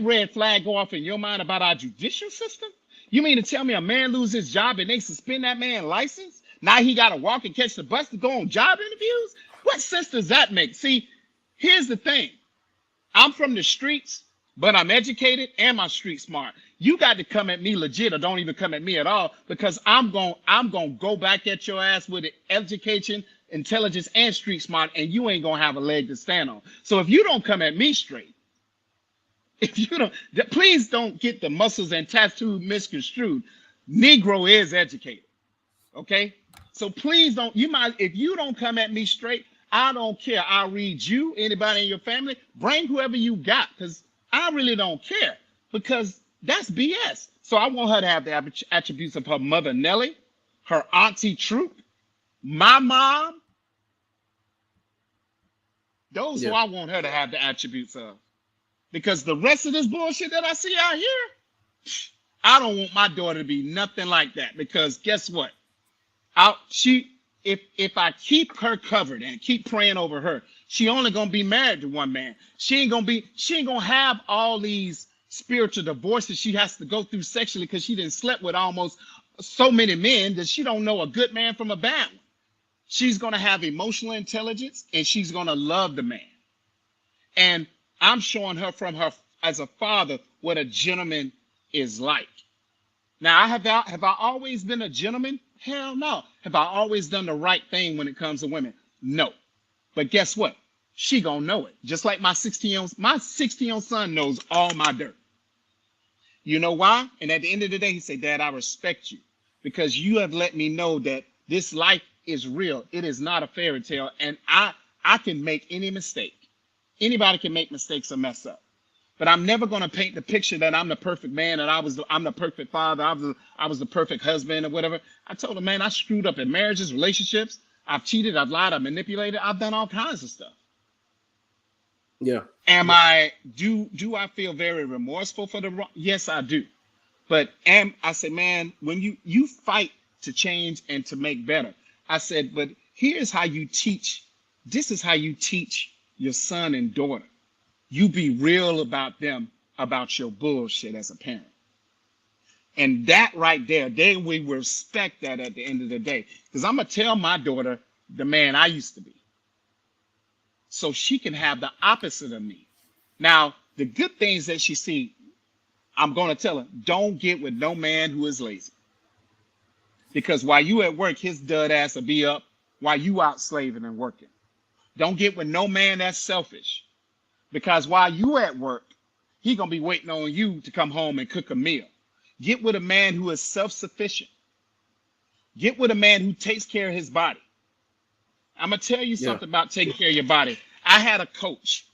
red flag go off in your mind about our judicial system, you mean to tell me a man lose his job and they suspend that man license? Now he got to walk and catch the bus to go on job interviews? What sense does that make? See, here's the thing. I'm from the streets, but I'm educated and I'm street smart. You got to come at me legit, or don't even come at me at all, because I'm going to go back at your ass with education, intelligence, and street smart, and you ain't going to have a leg to stand on. So if you don't come at me straight, if you don't, please don't get the muscles and tattoo misconstrued. Negro is educated. Okay. So please don't, you might, if you don't come at me straight, I don't care. I'll read you, anybody in your family, bring whoever you got, because I really don't care, because that's BS. So I want her to have the attributes of her mother, Nellie, her auntie, Troop, my mom. Those who Yeah. I want her to have the attributes of. Because the rest of this bullshit that I see out here, I don't want my daughter to be nothing like that. Because guess what? She, if I keep her covered and keep praying over her, she only gonna be married to one man. She ain't gonna have all these spiritual divorces she has to go through sexually, because she didn't slept with almost so many men that she don't know a good man from a bad one. She's gonna have emotional intelligence, and she's gonna love the man. And I'm showing her from her as a father what a gentleman is like. Now, have I always been a gentleman? Hell no. Have I always done the right thing when it comes to women? No. But guess what? She gonna know it. Just like my 16-year-old son knows all my dirt. You know why? And at the end of the day, he said, Dad, I respect you, because you have let me know that this life is real. It is not a fairy tale. And I can make any mistake. Anybody can make mistakes or mess up. But I'm never going to paint the picture that I'm the perfect man and I'm the perfect father. I was the perfect husband or whatever. I told him, man, I screwed up in marriages, relationships. I've cheated, I've lied, I've manipulated. I've done all kinds of stuff. Yeah. Do I feel very remorseful for the wrong? Yes, I do. But I said, man, when you fight to change and to make better, I said, but here's how you teach. This is how you teach your son and daughter. You be real about them, about your bullshit as a parent. And that right there, they will respect that at the end of the day. Because I'm going to tell my daughter the man I used to be, so she can have the opposite of me. Now, the good things that she see, I'm going to tell her, don't get with no man who is lazy. Because while you at work, his dud ass will be up while you out slaving and working. Don't get with no man that's selfish. Because while you at work, He gonna be waiting on you to come home and cook a meal. Get with a man who is self-sufficient. Get with a man who takes care of his body. I'm gonna tell you Yeah. something about taking care of your body. I had a coach,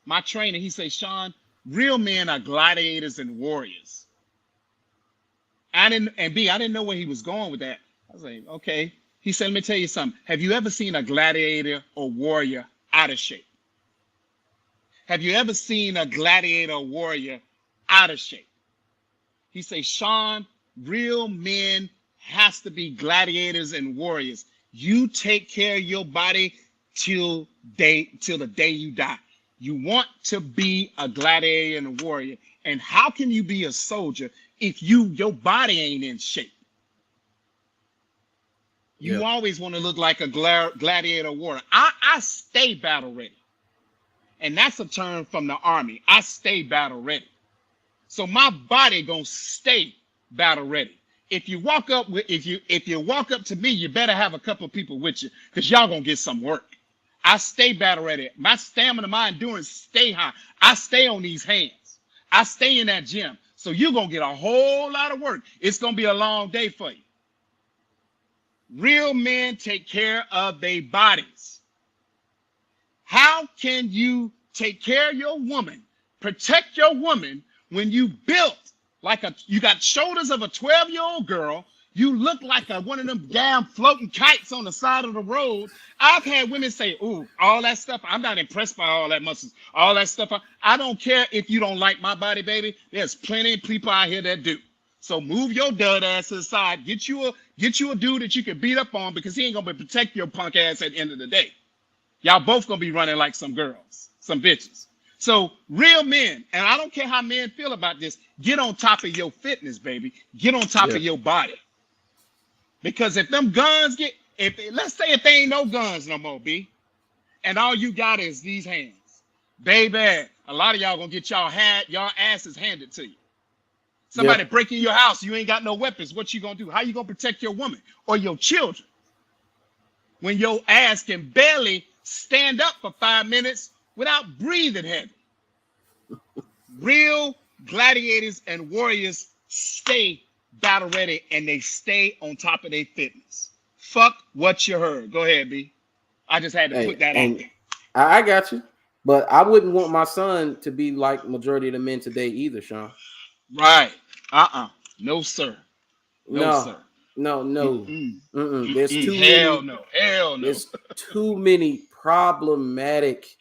my trainer. He said, Sean, real men are gladiators and warriors. I didn't know where he was going with that. I was like, okay. He said, let me tell you something. Have you ever seen a gladiator or warrior out of shape? Have you ever seen a gladiator or warrior out of shape? He said, Sean, real men has to be gladiators and warriors. You take care of your body till the day you die. You want to be a gladiator and a warrior. And how can you be a soldier if your body ain't in shape? Yeah. You always want to look like a gladiator warrior. I stay battle ready. And that's a term from the Army. I stay battle ready. So my body gonna stay battle ready. If you walk up to me, you better have a couple of people with you, because y'all gonna get some work. I stay battle ready. My stamina, my endurance stay high. I stay on these hands. I stay in that gym. So you're gonna get a whole lot of work. It's gonna be a long day for you. Real men take care of their bodies. How can you take care of your woman, protect your woman, when you built like you got shoulders of a 12-year-old girl? You look like one of them damn floating kites on the side of the road. I've had women say, ooh, all that stuff, I'm not impressed by all that muscles, all that stuff. I don't care if you don't like my body, baby. There's plenty of people out here that do. So move your dud ass to the side. Get you a dude that you can beat up on, because he ain't gonna protect your punk ass at the end of the day. Y'all both gonna be running like some girls, some bitches. So real men, and I don't care how men feel about this, get on top of your fitness, baby. Get on top of your body. Because if them guns let's say if they ain't no guns no more, B, and all you got is these hands, baby, a lot of y'all gonna get y'all asses handed to you. Somebody breaking your house, you ain't got no weapons. What you gonna do? How you gonna protect your woman or your children when your ass can barely stand up for 5 minutes without breathing heavy? Real gladiators and warriors stay battle ready, and they stay on top of their fitness. Fuck what you heard. Go ahead, B. I just had to put that out there. I got you, but I wouldn't want my son to be like majority of the men today either, Sean. Right. No, sir. No, No, sir. no. There's too Hell many. no. Hell no. There's too many problematic,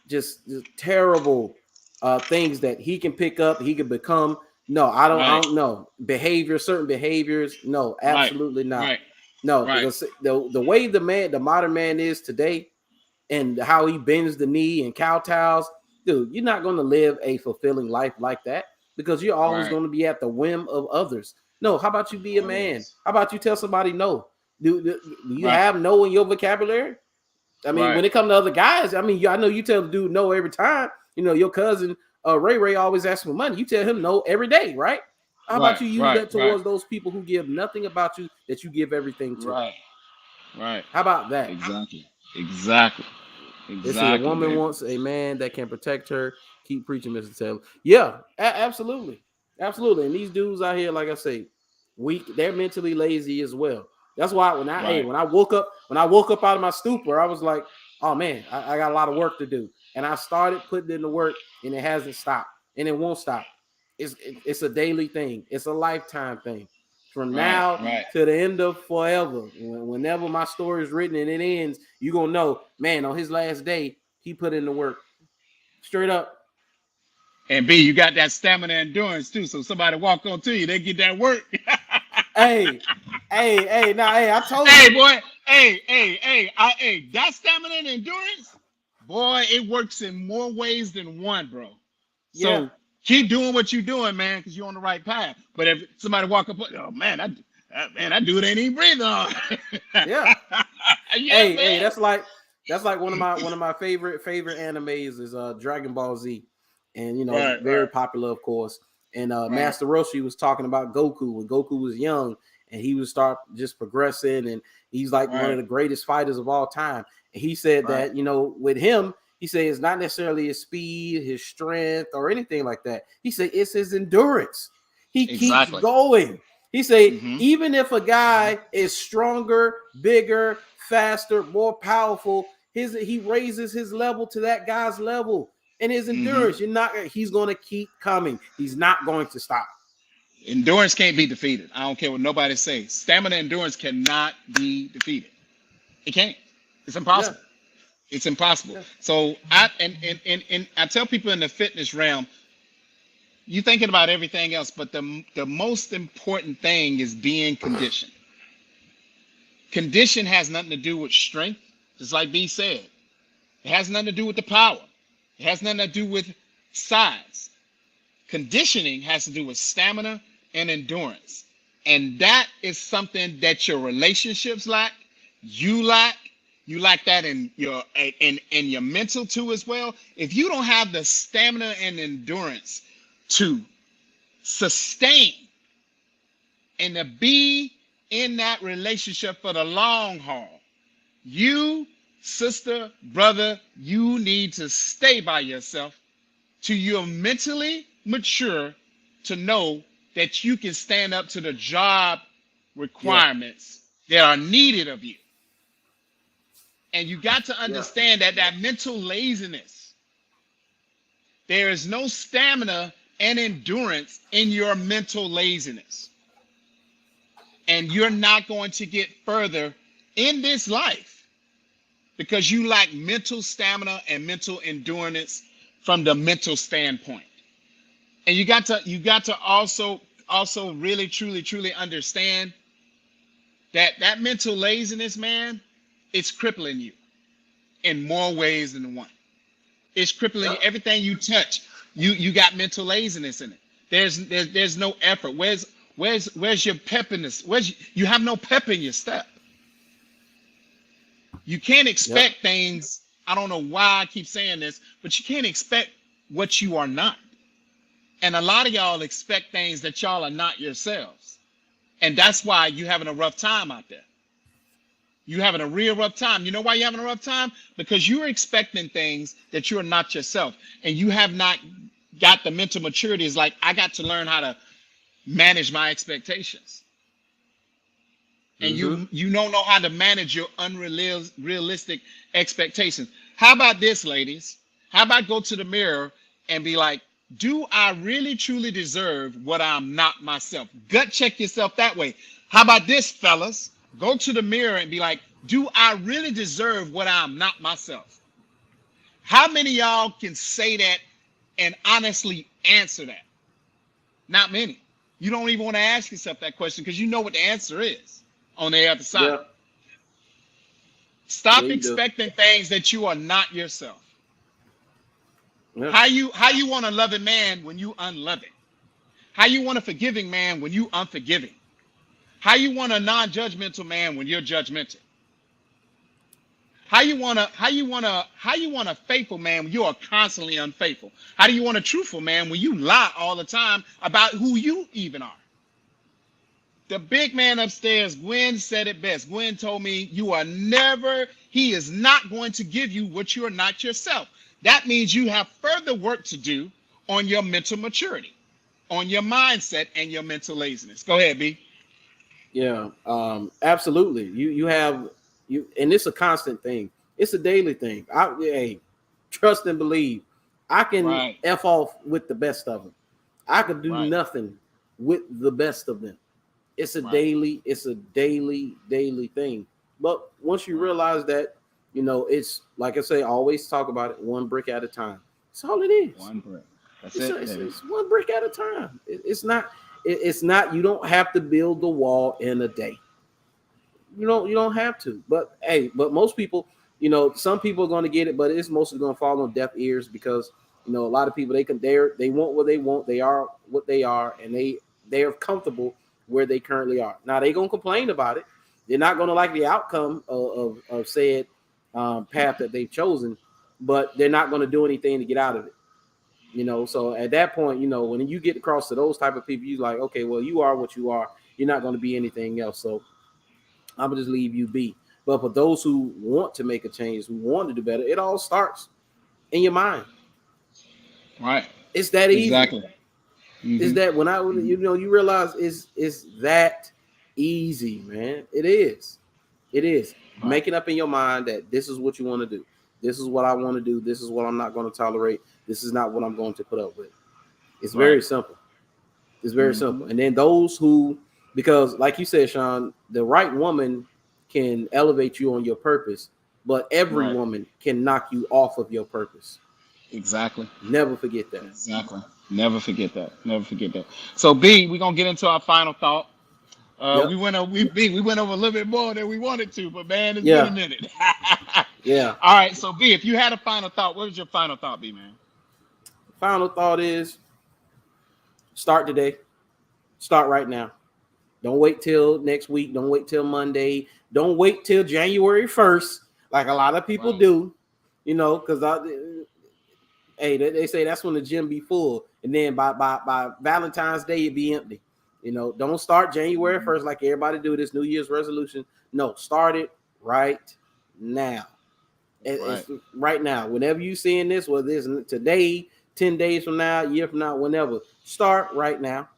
just terrible things that he can pick up. He can become. No, I don't know. Certain behaviors. No, absolutely not. Right. No, because the way the modern man is today, and how he bends the knee and kowtows, dude, you're not going to live a fulfilling life like that, because you're always going to be at the whim of others. No, how about you be a man? How about you tell somebody no? Do you have no in your vocabulary? I mean, when it comes to other guys, I mean, I know you tell the dude no every time. You know, your cousin Ray always asks for money. You tell him no every day, right? How about you use that towards those people who give nothing about you that you give everything to? Right. How about that? Exactly. They say a woman wants a man that can protect her. Keep preaching, Mr. Taylor. Yeah, absolutely. And these dudes out here, like I say, weak. They're mentally lazy as well. That's why when I woke up out of my stupor, I was like, oh man, I got a lot of work to do. And I started putting in the work, and it hasn't stopped, and it won't stop. It's a daily thing. It's a lifetime thing. From now to the end of forever, whenever my story is written and it ends, you're going to know, man, on his last day, he put in the work. Straight up. And B, you got that stamina and endurance too. So somebody walk on to you, they get that work. I told you. Hey, boy. Hey, that stamina and endurance, boy, it works in more ways than one, bro. So keep doing what you're doing, man, because you're on the right path. But if somebody walk up, oh man, that dude ain't even breathing on. Hey, that's like one of my favorite animes is Dragon Ball Z, and very popular, of course. And Master Roshi was talking about Goku when Goku was young, and he would start just progressing, and he's like one of the greatest fighters of all time. And he said that with him, He said it's not necessarily his speed, his strength, or anything like that. He said it's his endurance. He keeps Exactly. going. He said Hmm. even if a guy is stronger, bigger, faster, more powerful, he raises his level to that guy's level and his Hmm. endurance. He's going to keep coming. He's not going to stop. Endurance can't be defeated. I don't care what nobody says. Stamina endurance cannot be defeated. It can't. It's Yeah, impossible. It's impossible. yeah, So and I tell people in the fitness realm, you thinking about everything else, but the most important thing is being conditioned. Condition has nothing to do with strength, just like B said. It has nothing to do with the power. It has nothing to do with size. Conditioning has to do with stamina and endurance. And that is something that your relationships lack, you lack. You lack that in your mental too as well. If you don't have the stamina and endurance to sustain and to be in that relationship for the long haul, you, sister, brother, you need to stay by yourself till you're mentally mature to know that you can stand up to the job yeah, requirements that are needed of you. And you got to yeah, understand that that mental laziness, there is no stamina and endurance in your mental laziness. And you're not going to get further in this life because you lack mental stamina and mental endurance from the mental standpoint. And you got to also really truly understand that that mental laziness, man, it's crippling you in more ways than one. It's crippling yeah, everything you touch. You got mental laziness in it. There's no effort. Where's your pep in this? You have no pep in your step. You can't yeah, expect things. I don't know why I keep saying this, but you can't expect what you are not. And a lot of y'all expect things that y'all are not yourselves. And that's why you're having a rough time out there. You're having a real rough time. You know why you're having a rough time? Because you're expecting things that you're not yourself. And you have not got the mental maturity. It's like, I got to learn how to manage my expectations. And mm-hmm. you don't know how to manage your unrealistic expectations. How about this, ladies? How about go to the mirror and be like, do I really truly deserve what I'm not myself? Gut check yourself that way. How about this, fellas? Go to the mirror and be like, do I really deserve what I'm not myself? How many of y'all can say that and honestly answer that? Not many. You don't even want to ask yourself that question because you know what the answer is on the other side. Yeah, yeah, Stop you do. expecting things that you are not yourself. Yeah, How you want a loving man when you unloving? How you want a forgiving man when you unforgiving? How you want a non-judgmental man when you're judgmental? How you want a faithful man when you are constantly unfaithful? How do you want a truthful man when you lie all the time about who you even are? The big man upstairs, Gwen, said it best. Gwen told me, he is not going to give you what you are not yourself. That means you have further work to do on your mental maturity, on your mindset, and your mental laziness. Go ahead, B. yeah. Absolutely. You have you, and it's a constant thing. It's a daily thing. Hey, trust and believe. I can Right, f off with the best of them. I could do right, nothing with the best of them. right, It's a daily thing. But once you right. realize that, it's like I say, always talk about it one brick at a time. That's all it is. One breath. That's It's, it, it's, baby. it's one brick at a time. It's not. You don't have to build the wall in a day. You don't have to. But hey, but most people, some people are going to get it, but it's mostly going to fall on deaf ears because a lot of people they want what they want. They are what they are, and they're comfortable where they currently are. Now they gonna complain about it. They're not gonna like the outcome of said path that they've chosen, but they're not gonna do anything to get out of it. So at that point, when you get across to those type of people, you like, okay, well, you are what you are. You're not going to be anything else. So I'm gonna just leave you be. But for those who want to make a change, who want to do better, it all starts in your mind. Right. It's that easy. Exactly. Is Hmm. that when you realize it's that easy, man. It is. It is. Right. Making up in your mind that this is what you want to do. This is what I want to do. This is what I'm not going to tolerate. This is not what I'm going to put up with. It's Right. very simple. It's very Hmm. simple. And then those who, because like you said, Sean, the right woman can elevate you on your purpose, but every Right. woman can knock you off of your purpose. Exactly. Never forget that. Exactly. Never forget that. Never forget that. So B, we're gonna get into our final thought. We Yep. went over we went over a little bit more than we wanted to, but man, it's been a Yeah. minute. Yeah. All right, so B, if you had a final thought, what would your final thought be, man? Final thought is start today. Start right now. Don't wait till next week. Don't wait till Monday. Don't wait till January 1st, like a lot of people Right. do, because hey, they say that's when the gym be full. And then by Valentine's Day, it be empty. Don't start January Hmm. 1st like everybody do this New Year's resolution. No, start it right now. Right. It's right now. Whenever you seeing this, whether it's today, 10 days from now, a year from now, whenever, start right now.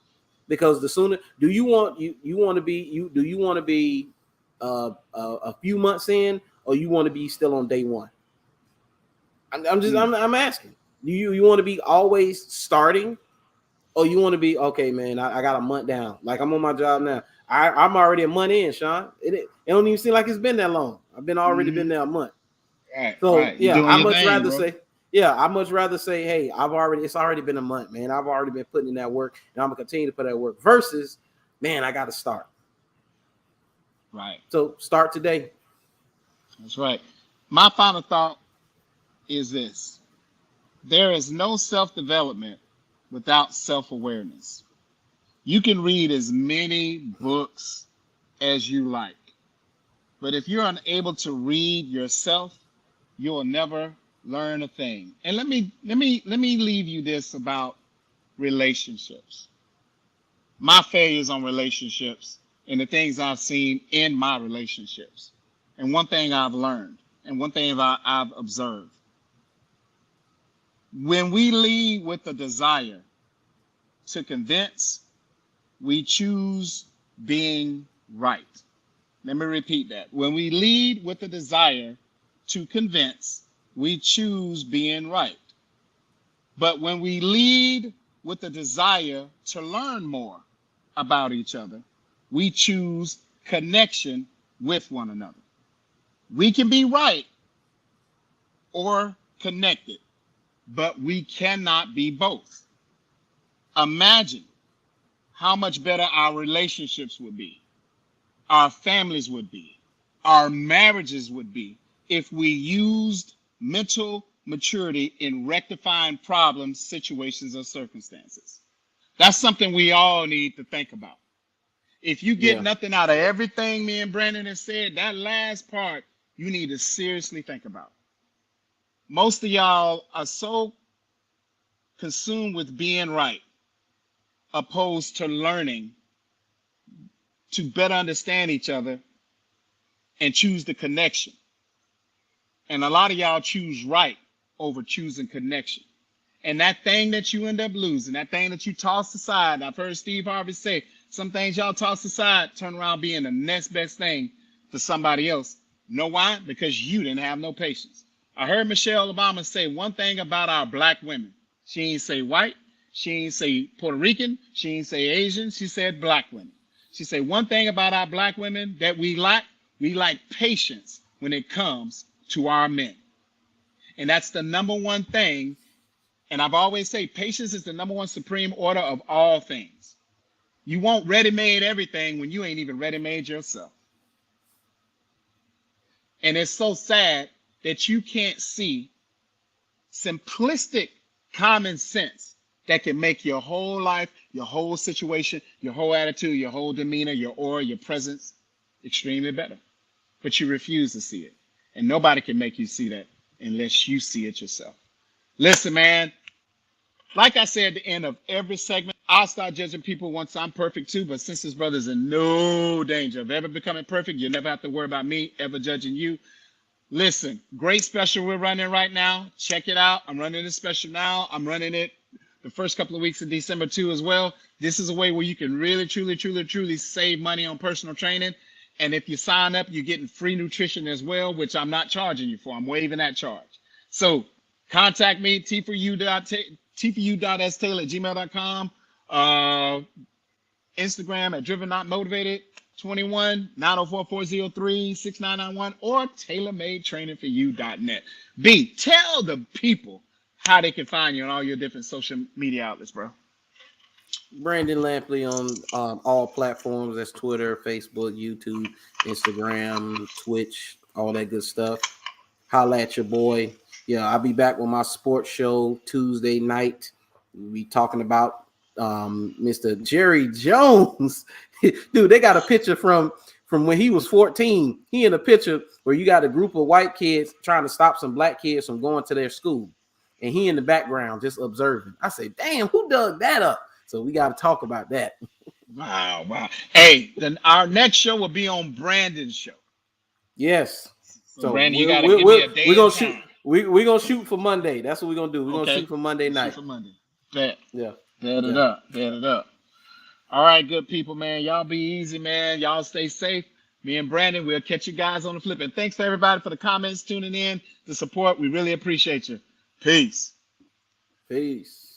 Because the sooner you want to be do you want to be a few months in, or you want to be still on day one? Mm. I'm asking. Do you want to be always starting, or you want to be okay, man? I got a month down. Like I'm on my job now. I'm already a month in, Sean. It don't even seem like it's been that long. I've been already been Hmm. there a month. Right. So Right. You yeah, doing your thing, bro. I much rather say, hey, it's already been a month, man. I've already been putting in that work, and I'm gonna continue to put that work. Versus, man, I got to start. Right. So start today. That's right. My final thought is this: there is no self-development without self-awareness. You can read as many books as you like, but if you're unable to read yourself, you will never learn a thing. And let me leave you this about relationships. My failures on relationships and the things I've seen in my relationships. And one thing I've learned and one thing I've observed. When we lead with a desire to convince, we choose being right. Let me repeat that. When we lead with a desire to convince, we choose being right. But when we lead with a desire to learn more about each other, we choose connection with one another. We can be right or connected, but we cannot be both. Imagine how much better our relationships would be, our families would be, our marriages would be if we used mental maturity in rectifying problems, situations, or circumstances. That's something we all need to think about. If you get Yeah, nothing out of everything me and Brandon has said, that last part you need to seriously think about. Most of y'all are so consumed with being right, opposed to learning to better understand each other and choose the connection. And a lot of y'all choose right over choosing connection. And that thing that you end up losing, that thing that you toss aside, I've heard Steve Harvey say, some things y'all toss aside turn around being the next best thing for somebody else. Know why? Because you didn't have no patience. I heard Michelle Obama say one thing about our black women. She ain't say white, she ain't say Puerto Rican, she ain't say Asian, she said black women. She said one thing about our black women that we lack patience when it comes to our men. And that's the number one thing. And I've always say patience is the number one supreme order of all things. You won't ready-made everything when you ain't even ready-made yourself. And it's so sad that you can't see simplistic common sense that can make your whole life, your whole situation, your whole attitude, your whole demeanor, your aura, your presence extremely better. But you refuse to see it. And nobody can make you see that unless you see it yourself. Listen, man, like I said at the end of every segment, I'll start judging people once I'm perfect too. But since this brother's in no danger of ever becoming perfect, you'll never have to worry about me ever judging you. Listen, great special we're running right now. Check it out. I'm running this special now. I'm running it the first couple of weeks of December too as well. This is a way where you can really, truly, truly, truly save money on personal training. And if you sign up, you're getting free nutrition as well, which I'm not charging you for. I'm waiving that charge. So contact me, t4u.stayle@gmail.com. Instagram at driven not motivated 21 904-403-6991 or tailormadetrainingforyou.net. B, tell the people how they can find you on all your different social media outlets, bro. Brandon Lampley on all platforms. That's Twitter, Facebook, YouTube, Instagram, Twitch, all that good stuff. Holla at your boy. Yeah, I'll be back with my sports show Tuesday night. We'll be talking about Mr. Jerry Jones. Dude, they got a picture from when he was 14. He in a picture where you got a group of white kids trying to stop some black kids from going to their school. And he in the background just observing. I say, damn, who dug that up? So we got to talk about that. Wow, wow. Hey, then our next show will be on Brandon's show. Yes. So Brandon, you got to give me a day we're gonna and shoot. time. We're gonna shoot for Monday. That's what we're gonna do. We're gonna shoot for Monday night. Shoot for Monday. Bet. Yeah. Bet it up. Bet it up. All right, good people, man. Y'all be easy, man. Y'all stay safe. Me and Brandon, we'll catch you guys on the flip. And thanks to everybody for the comments, tuning in, the support. We really appreciate you. Peace. Peace.